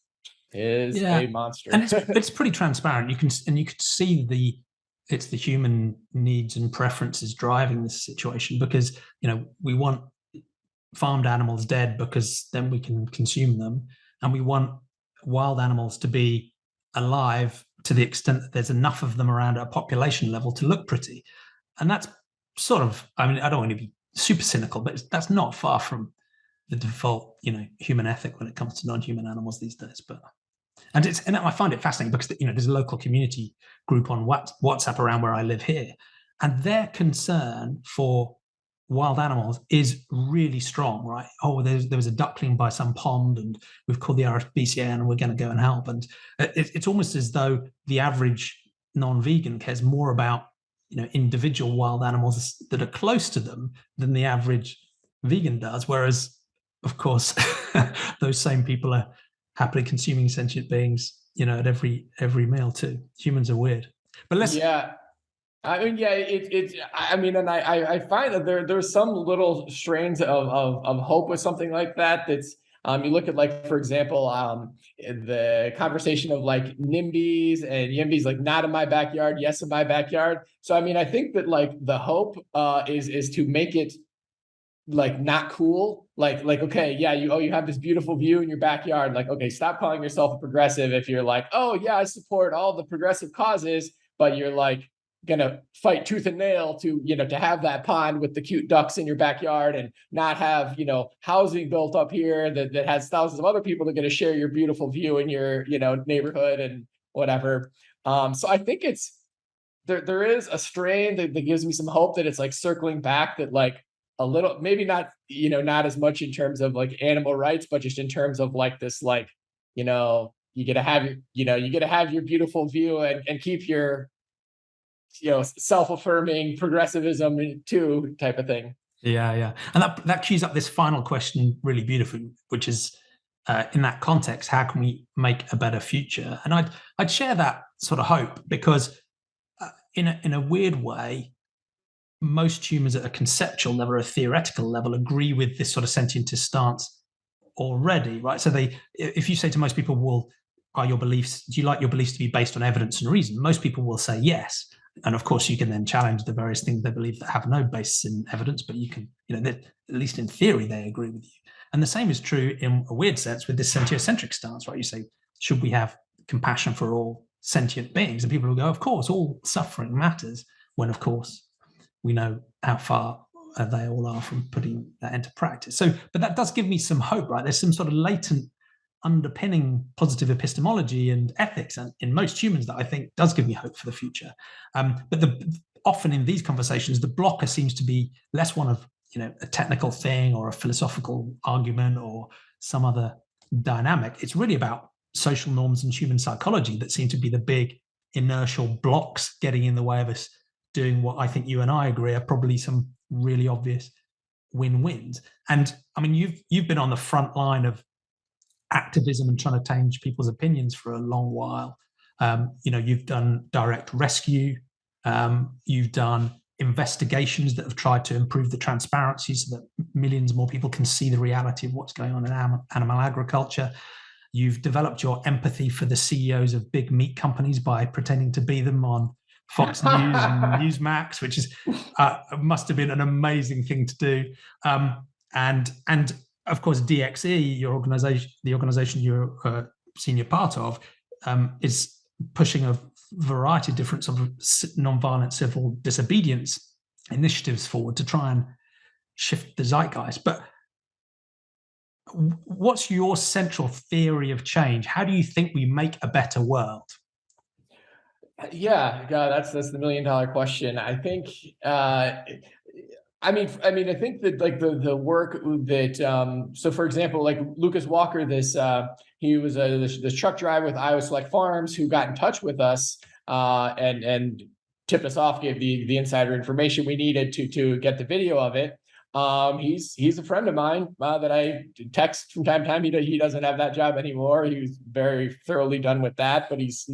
[SPEAKER 2] a monster.
[SPEAKER 1] And it's pretty transparent. You can see it's the human needs and preferences driving this situation, because we want farmed animals dead because then we can consume them, and we want wild animals to be alive to the extent that there's enough of them around at a population level to look pretty. And that's sort of, I mean, I don't want to be super cynical, but that's not far from the default, human ethic when it comes to non-human animals these days. And I find it fascinating because there's a local community group on WhatsApp around where I live here, and their concern for wild animals is really strong, right? Oh, there was a duckling by some pond, and we've called the RSPCA and we're going to go and help. And it's almost as though the average non-vegan cares more about individual wild animals that are close to them than the average vegan does. Whereas, of course, those same people are happily consuming sentient beings, at every meal too. Humans are weird. But let's
[SPEAKER 2] I mean, and I find that there's some little strains of hope with something like that. That's you look at for example, the conversation of NIMBYs and YIMBYs, not in my backyard, yes in my backyard. So I mean, I think that the hope is to make it not cool. Okay, yeah, you have this beautiful view in your backyard. Okay, stop calling yourself a progressive if you're oh yeah, I support all the progressive causes, but you're gonna fight tooth and nail to to have that pond with the cute ducks in your backyard, and not have housing built up here that has thousands of other people that are going to share your beautiful view in your neighborhood and whatever. So I think it's there is a strain that gives me some hope that it's circling back, that a little, maybe not, not as much in terms of like animal rights, but just in terms of like this, like, you get to have your beautiful view and keep your, self-affirming progressivism too, type of thing.
[SPEAKER 1] Yeah. And that cues up this final question really beautifully, which is, in that context, how can we make a better future? And I'd share that sort of hope, because in a weird way, most humans at a conceptual level or a theoretical level agree with this sort of sentientist stance already, right? So if you say to most people, well, do you like your beliefs to be based on evidence and reason? Most people will say yes. And of course, you can then challenge the various things they believe that have no basis in evidence, but you can, at least in theory, they agree with you. And the same is true in a weird sense with this sentiocentric stance, right? You say, should we have compassion for all sentient beings? And people will go, of course, all suffering matters, when of course we know how far they all are from putting that into practice. So, but that does give me some hope, right? There's some sort of latent underpinning positive epistemology and ethics in most humans that I think does give me hope for the future. But often in these conversations, the blocker seems to be less one of a technical thing or a philosophical argument or some other dynamic. It's really about social norms and human psychology that seem to be the big inertial blocks getting in the way of us doing what I think you and I agree are probably some really obvious win-wins. And I mean, you've been on the front line of activism and trying to change people's opinions for a long while. You've done direct rescue. You've done investigations that have tried to improve the transparency so that millions more people can see the reality of what's going on in animal agriculture. You've developed your empathy for the CEOs of big meat companies by pretending to be them on Fox News and Newsmax, which is must have been an amazing thing to do. And of course, DxE, your organization, the organization you're a senior part of, is pushing a variety of different sort of nonviolent civil disobedience initiatives forward to try and shift the zeitgeist. But what's your central theory of change? How do you think we make a better world?
[SPEAKER 2] Yeah, that's the $1 million question. I think, I think that like the work that, so for example, like Lucas Walker, he was this truck driver with Iowa Select Farms who got in touch with us and tipped us off, gave the insider information we needed to get the video of it. He's a friend of mine that I text from time to time. He doesn't have that job anymore. He was very thoroughly done with that, but he's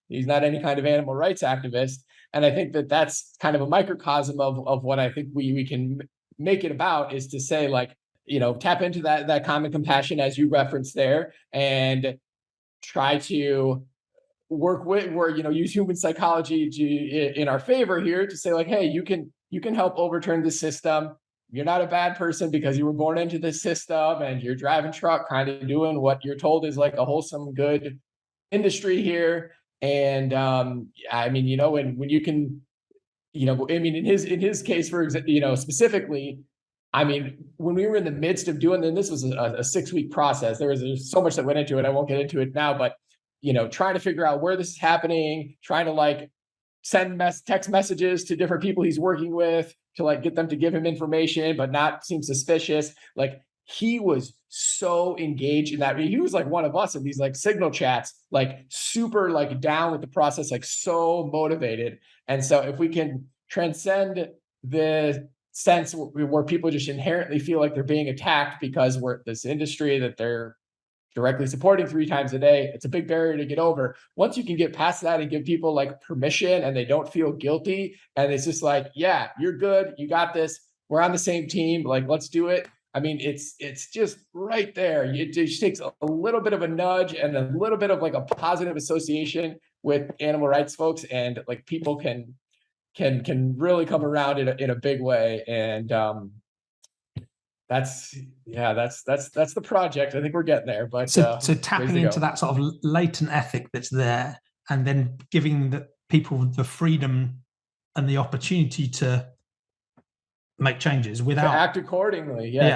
[SPEAKER 2] not any kind of animal rights activist. And I think that that's kind of a microcosm of what I think we can make it about, is to say, like, tap into that common compassion as you referenced there, and try to work with, use human psychology in our favor here to say, like, hey, you can help overturn the system. You're not a bad person because you were born into this system and you're driving truck, kind of doing what you're told is like a wholesome, good industry here. And when you can, in his case, for example, specifically, when we were in the midst of doing, and this was a 6-week process, there's so much that went into it. I won't get into it now, but trying to figure out where this is happening, trying to like send text messages to different people he's working with to like get them to give him information, but not seem suspicious. Like, he was so engaged in that. He was like one of us in these like signal chats, like super like down with the process, like so motivated. And so if we can transcend the sense where people just inherently feel like they're being attacked because we're this industry that they're directly supporting 3 times a day, it's a big barrier to get over. Once you can get past that and give people like permission and they don't feel guilty, and it's just like, yeah, you're good, you got this, we're on the same team, like, let's do it. It's just right there. It just takes a little bit of a nudge and a little bit of like a positive association with animal rights folks, and like people can really come around in a big way. And that's the project. I think we're getting there. But
[SPEAKER 1] so tapping into that sort of latent ethic that's there, and then giving the people the freedom and the opportunity to make changes without
[SPEAKER 2] to act accordingly. All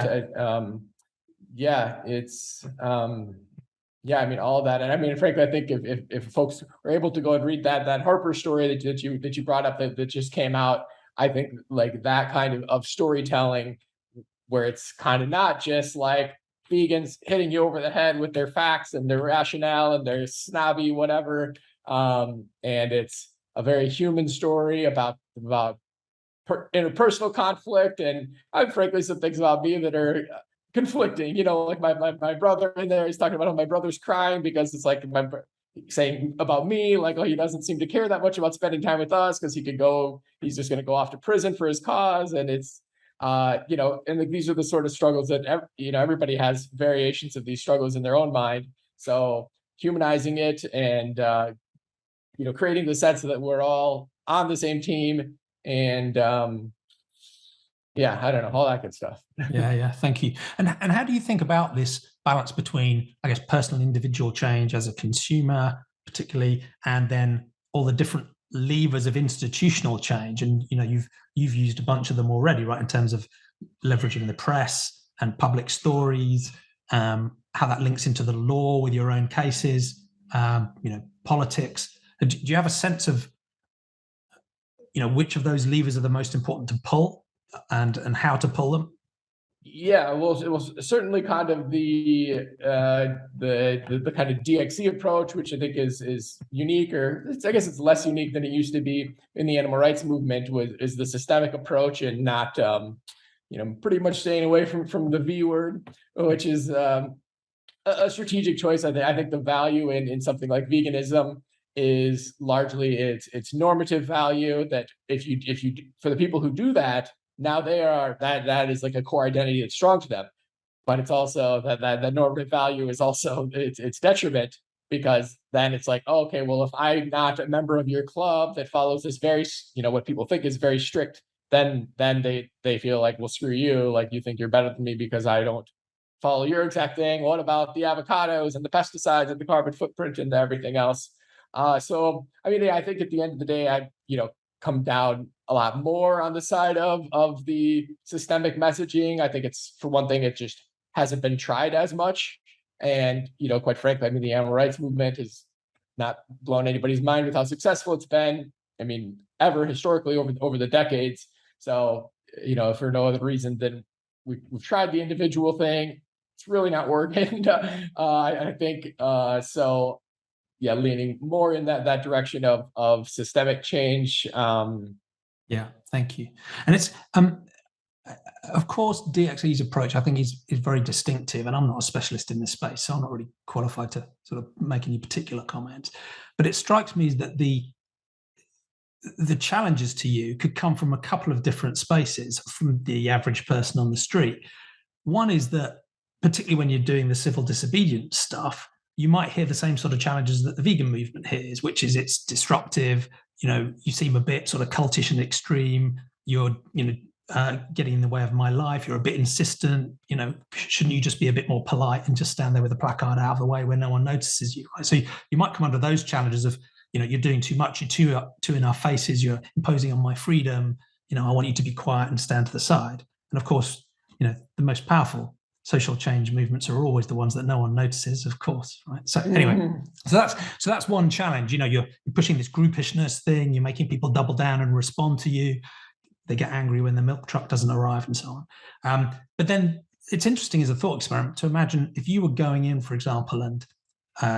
[SPEAKER 2] of that. And frankly, I think if folks are able to go and read that Harper story that you brought up that just came out, I think like that kind of storytelling, where it's kind of not just like vegans hitting you over the head with their facts and their rationale and their snobby whatever, and it's a very human story about interpersonal conflict, and I'm frankly some things about me that are conflicting. Like my brother in there is talking about how my brother's crying because it's like saying about me, like, oh, he doesn't seem to care that much about spending time with us because he's just going to go off to prison for his cause. And it's, and like, these are the sort of struggles that, everybody has variations of these struggles in their own mind. So humanizing it and, creating the sense that we're all on the same team and, I don't know, all that good stuff.
[SPEAKER 1] Yeah, thank you. And how do you think about this balance between, I guess, personal individual change as a consumer, particularly, and then all the different levers of institutional change? And you've used a bunch of them already, right? In terms of leveraging the press and public stories, how that links into the law with your own cases, politics. Do you have a sense of, which of those levers are the most important to pull? And how to pull them?
[SPEAKER 2] Yeah, well, it was certainly kind of the kind of DxE approach, which I think is unique, or I guess it's less unique than it used to be in the animal rights movement. Is the systemic approach and not, pretty much staying away from the V word, which is a strategic choice. I think the value in something like veganism is largely its normative value. That if you for the people who do that. Now that is like a core identity that's strong to them, but it's also that normative value is also its detriment, because then it's like, oh, okay, well, if I'm not a member of your club that follows this very, what people think is very strict, then they feel like, well, screw you, like you think you're better than me because I don't follow your exact thing. What about the avocados and the pesticides and the carbon footprint and everything else? So I mean, I think at the end of the day, I come down a lot more on the side of the systemic messaging. I think it's, for one thing, it just hasn't been tried as much. And, quite frankly, I mean, the animal rights movement has not blown anybody's mind with how successful it's been. I mean, ever historically over the decades. So, for no other reason than we've tried the individual thing. It's really not working. I think so. Yeah, leaning more in that direction of systemic change.
[SPEAKER 1] Yeah, thank you. And it's of course DxE's approach, I think, is very distinctive, and I'm not a specialist in this space, so I'm not really qualified to sort of make any particular comments. But it strikes me that the challenges to you could come from a couple of different spaces from the average person on the street. One is that, particularly when you're doing the civil disobedience stuff, you might hear the same sort of challenges that the vegan movement hears, which is it's disruptive. You seem a bit sort of cultish and extreme. You're, getting in the way of my life. You're a bit insistent. Shouldn't you just be a bit more polite and just stand there with a placard out of the way where no one notices you? Right? So you might come under those challenges of, you're doing too much. You're too in our faces. You're imposing on my freedom. I want you to be quiet and stand to the side. And of course, the most powerful social change movements are always the ones that no one notices, of course, right? So anyway, so that's one challenge. You're pushing this groupishness thing. You're making people double down and respond to you. They get angry when the milk truck doesn't arrive and so on. But then it's interesting as a thought experiment to imagine if you were going in, for example, and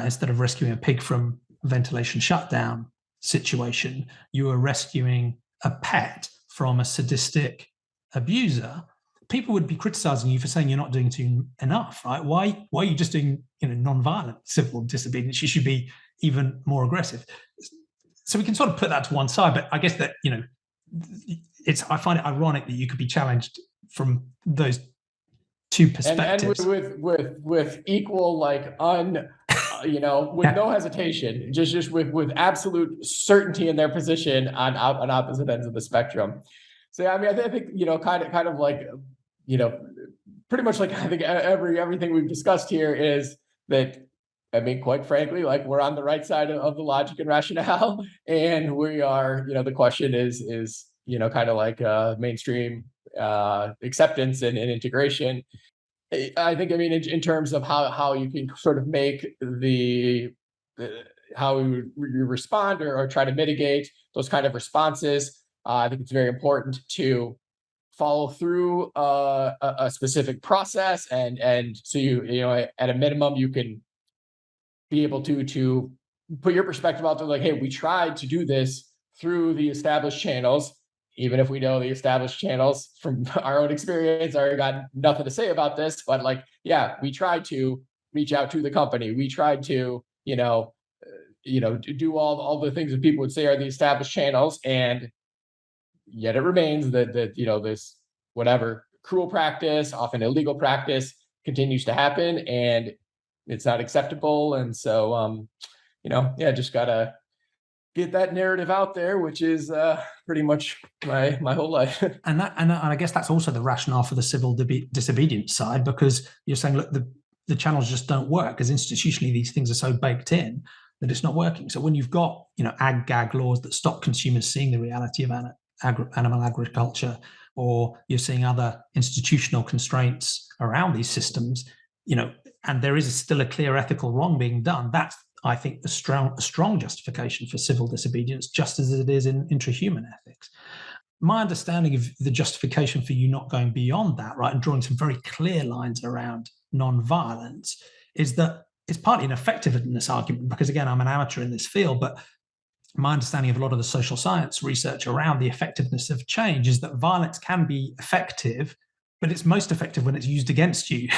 [SPEAKER 1] instead of rescuing a pig from a ventilation shutdown situation, you were rescuing a pet from a sadistic abuser. People would be criticizing you for saying you're not doing enough, right? Why are you just doing non-violent civil disobedience? You should be even more aggressive. So we can sort of put that to one side, but I guess that I find it ironic that you could be challenged from those two perspectives,
[SPEAKER 2] and with equal with no hesitation, just with absolute certainty in their position on opposite ends of the spectrum. So I mean, I think kind of like pretty much like I think everything we've discussed here is that, I mean, quite frankly, like we're on the right side of the logic and rationale, and we are. The question is kind of like mainstream acceptance and integration. I think, I mean, in terms of how you can sort of make how you respond or try to mitigate those kind of responses. I think it's very important to follow through a specific process, and so at a minimum you can be able to put your perspective out there, like, hey, we tried to do this through the established channels, even if we know the established channels from our own experience are got nothing to say about this, but like, yeah, we tried to reach out to the company, we tried to do all the things that people would say are the established channels, and yet it remains that this whatever cruel practice, often illegal practice, continues to happen, and it's not acceptable. And so just gotta get that narrative out there, which is pretty much my whole life.
[SPEAKER 1] And I guess that's also the rationale for the civil disobedience side, because you're saying, look, the channels just don't work, because institutionally these things are so baked in that it's not working. So when you've got ag-gag laws that stop consumers seeing the reality of animal agriculture, or you're seeing other institutional constraints around these systems, and there is still a clear ethical wrong being done, that's, I think, a strong justification for civil disobedience, just as it is in intrahuman ethics. My understanding of the justification for you not going beyond that, right, and drawing some very clear lines around non-violence, is that it's partly an effectiveness argument, because again, I'm an amateur in this field, but my understanding of a lot of the social science research around the effectiveness of change is that violence can be effective, but it's most effective when it's used against you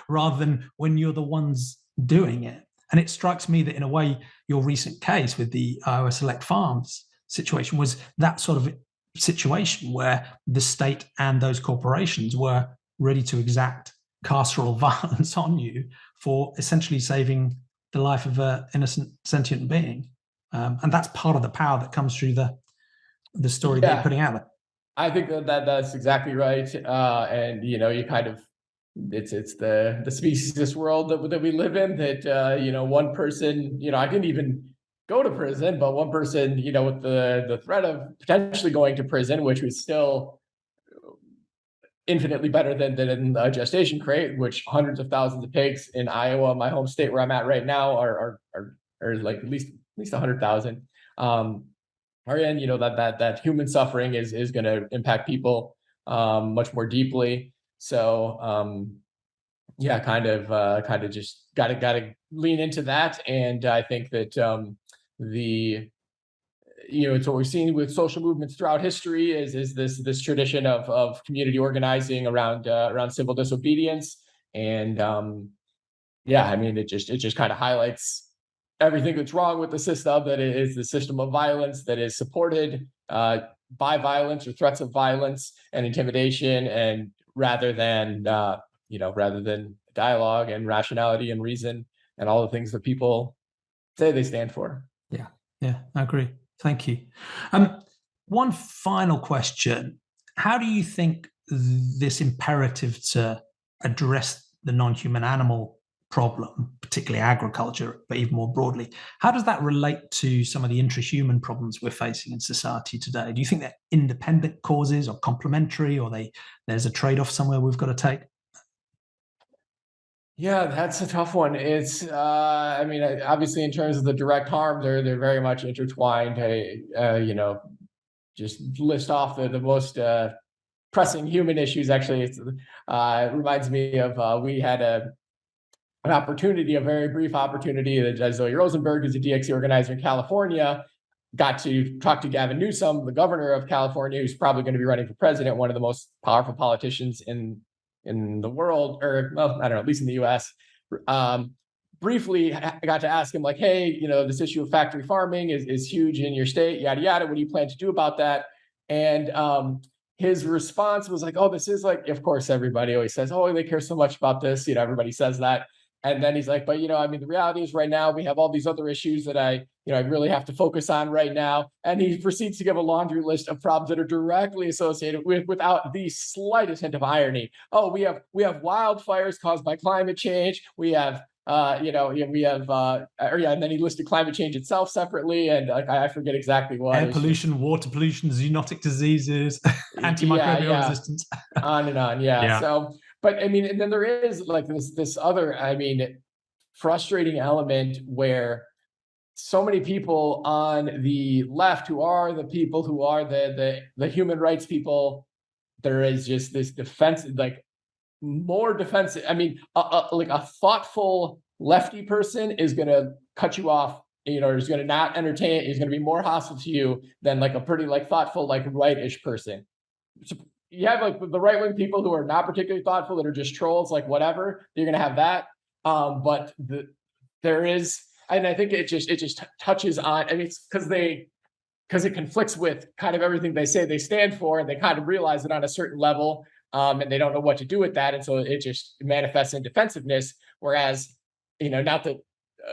[SPEAKER 1] rather than when you're the ones doing it. And it strikes me that in a way, your recent case with the Iowa Select Farms situation was that sort of situation where the state and those corporations were ready to exact carceral violence on you for essentially saving the life of an innocent sentient being. And that's part of the power that comes through the story that you're putting out there.
[SPEAKER 2] I think that's exactly right. And you kind of, it's the speciesist world that we live in, that one person, I didn't even go to prison, but one person, with the threat of potentially going to prison, which was still infinitely better than a gestation crate, which hundreds of thousands of pigs in Iowa, my home state where I'm at right now, are like at least 100,000 are in. That human suffering is going to impact people much more deeply. So kind of just gotta lean into that. And I think that it's what we've seen with social movements throughout history is this tradition of community organizing around civil disobedience. And it just kind of highlights everything that's wrong with the system, that it is the system of violence that is supported by violence or threats of violence and intimidation, and rather than dialogue and rationality and reason and all the things that people say they stand for.
[SPEAKER 1] Yeah, I agree. Thank you. One final question. How do you think this imperative to address the non-human animal problem, particularly agriculture, but even more broadly, how does that relate to some of the intrahuman problems we're facing in society today? Do you think they're independent causes or complementary, or there's a trade-off somewhere we've got to take?
[SPEAKER 2] Yeah, that's a tough one. It's, obviously in terms of the direct harm, they're very much intertwined. Just list off the most pressing human issues. Actually, it reminds me of we had a very brief opportunity that Zoe Rosenberg, who's a DxE organizer in California, got to talk to Gavin Newsom, the governor of California, who's probably going to be running for president, one of the most powerful politicians in the world, or well, I don't know, at least in the US. Briefly, I got to ask him, like, hey, this issue of factory farming is huge in your state, yada, yada. What do you plan to do about that? And his response was like, oh, this is like, of course, everybody always says, oh, they care so much about this. Everybody says that. And then he's like, but, the reality is right now we have all these other issues that I really have to focus on right now. And he proceeds to give a laundry list of problems that are directly associated without the slightest hint of irony. Oh, we have wildfires caused by climate change. We have, and then he listed climate change itself separately. And I forget exactly what.
[SPEAKER 1] Air pollution, water pollution, zoonotic diseases, antimicrobial resistance.
[SPEAKER 2] On and on. Yeah. So, but and then there is like this other, frustrating element where so many people on the left who are the people who are the human rights people, there is just this defense, like more defensive. I mean, like a thoughtful lefty person is going to cut you off, or is going to not entertain, is going to be more hostile to you than like a pretty like thoughtful, like right-ish person. So you have like the right-wing people who are not particularly thoughtful, that are just trolls, like whatever, you're going to have that. But there is, and I think it just touches on, I mean, it's because it conflicts with kind of everything they say they stand for, and they kind of realize it on a certain level, and they don't know what to do with that, and so it just manifests in defensiveness. Whereas, not that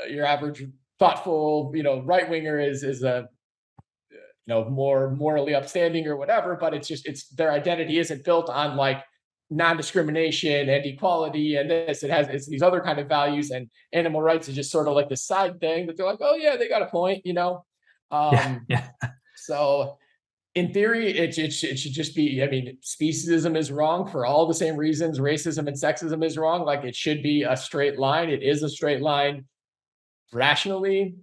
[SPEAKER 2] your average thoughtful, right-winger is a more morally upstanding or whatever, but it's their identity isn't built on like non-discrimination and equality and this. It's these other kind of values, and animal rights is just sort of like the side thing that they're like, oh yeah, they got a point,
[SPEAKER 1] Yeah.
[SPEAKER 2] So in theory, it should just be, I mean, speciesism is wrong for all the same reasons racism and sexism is wrong. Like, it should be a straight line. It is a straight line rationally.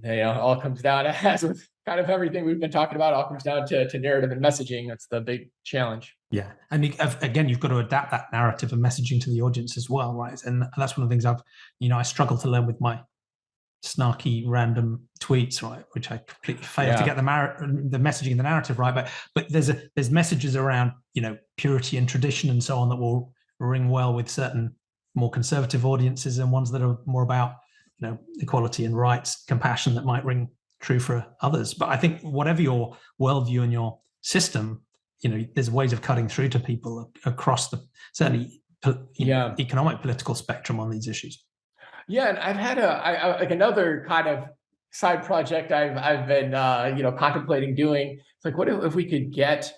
[SPEAKER 2] All comes down, as with kind of everything we've been talking about, all comes down to narrative and messaging. That's the big challenge.
[SPEAKER 1] Yeah. And again, you've got to adapt that narrative and messaging to the audience as well, right? And that's one of the things I struggle to learn with my snarky random tweets, right, which I completely fail to get the messaging and the narrative right. But there's messages around purity and tradition and so on that will ring well with certain more conservative audiences, and ones that are more about equality and rights, compassion, that might ring true for others. But I think whatever your worldview and your system, there's ways of cutting through to people across the certainly economic political spectrum on these issues.
[SPEAKER 2] Yeah, and I've had like another kind of side project I've been contemplating doing. It's like, what if we could get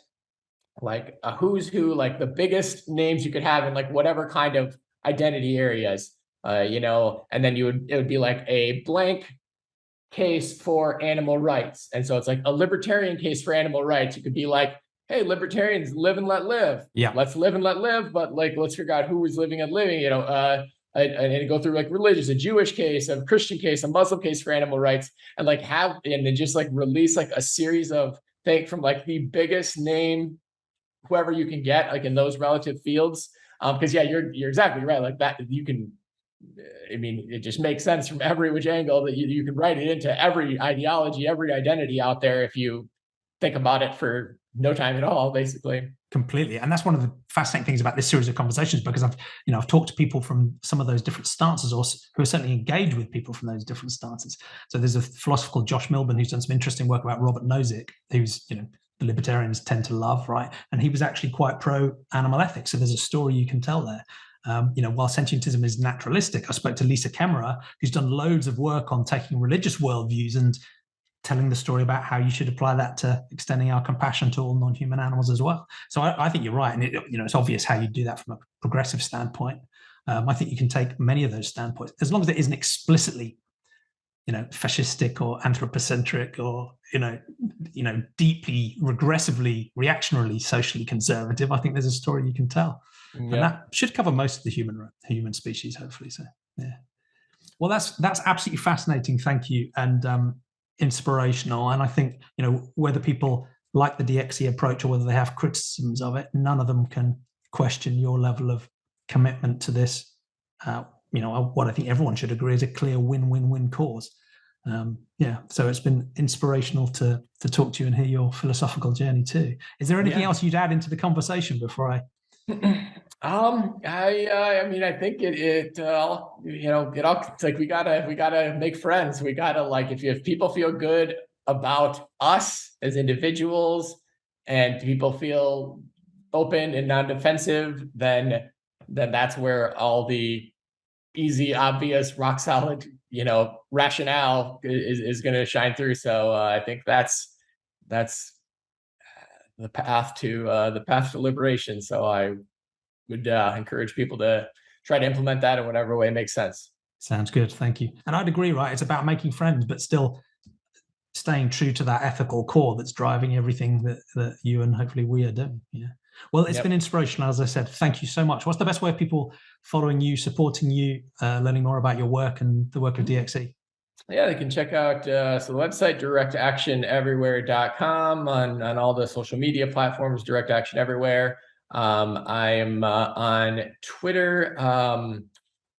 [SPEAKER 2] like a who's who, like the biggest names you could have in like whatever kind of identity areas, and then it would be like a blank case for animal rights. And so it's like a libertarian case for animal rights. You could be like, hey, libertarians, live and let live.
[SPEAKER 1] Yeah,
[SPEAKER 2] let's live and let live, but like let's figure out who is living and living. And go through like religious, a Jewish case, a Christian case, a Muslim case for animal rights, and like and then just like release like a series of from like the biggest name, whoever you can get, like in those relative fields. Because you're exactly right. Like that, you can. I mean, it just makes sense from every which angle that you can write it into every ideology, every identity out there if you think about it for no time at all, basically.
[SPEAKER 1] Completely. And that's one of the fascinating things about this series of conversations, because I've talked to people from some of those different stances, or who are certainly engaged with people from those different stances. So there's a philosopher called Josh Milburn who's done some interesting work about Robert Nozick, who's, the libertarians tend to love, right? And he was actually quite pro animal ethics. So there's a story you can tell there. While Sentientism is naturalistic, I spoke to Lisa Kemmerer, who's done loads of work on taking religious worldviews and telling the story about how you should apply that to extending our compassion to all non-human animals as well. So I think you're right, and it's obvious how you do that from a progressive standpoint. I think you can take many of those standpoints, as long as it isn't explicitly, fascistic or anthropocentric or deeply regressively, reactionarily, socially conservative. I think there's a story you can tell, and that should cover most of the human species, hopefully. So yeah. Well, that's absolutely fascinating. Thank you, and inspirational. And I think whether people like the DxE approach or whether they have criticisms of it, none of them can question your level of commitment to this. What I think everyone should agree is a clear win-win-win cause. So it's been inspirational to talk to you and hear your philosophical journey too. Is there anything else you'd add into the conversation before I?
[SPEAKER 2] I think it all, it's like we gotta make friends. We gotta, like, if people feel good about us as individuals and people feel open and non-defensive, then that's where all the easy, obvious, rock solid, rationale is going to shine through. So I think that's the path to liberation. So I would encourage people to try to implement that in whatever way makes sense.
[SPEAKER 1] Sounds good. Thank you. And I'd agree, right? It's about making friends, but still staying true to that ethical core that's driving everything that you and hopefully we are doing. Yeah. Well, it's been inspirational, as I said. Thank you so much. What's the best way of people following you, supporting you, learning more about your work and the work of DxE?
[SPEAKER 2] Yeah, they can check out so the website directactioneverywhere.com, on all the social media platforms, Direct Action Everywhere. I am on Twitter.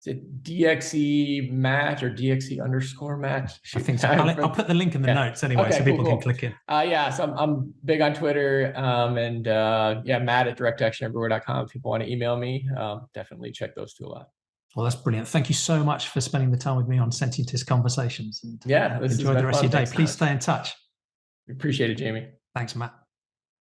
[SPEAKER 2] Is it DxE Matt or DxE _ Matt?
[SPEAKER 1] I think so. I'll put the link in the notes anyway,
[SPEAKER 2] Okay,
[SPEAKER 1] so people
[SPEAKER 2] cool.
[SPEAKER 1] can click in.
[SPEAKER 2] Yeah, so I'm big on Twitter, and yeah, Matt at directactioneverywhere.com. If people want to email me, definitely check those two out.
[SPEAKER 1] Well, that's brilliant. Thank you so much for spending the time with me on Sentientist Conversations. And
[SPEAKER 2] yeah,
[SPEAKER 1] enjoy the rest of your day. Please stay in touch.
[SPEAKER 2] Appreciate it, Jamie.
[SPEAKER 1] Thanks, Matt.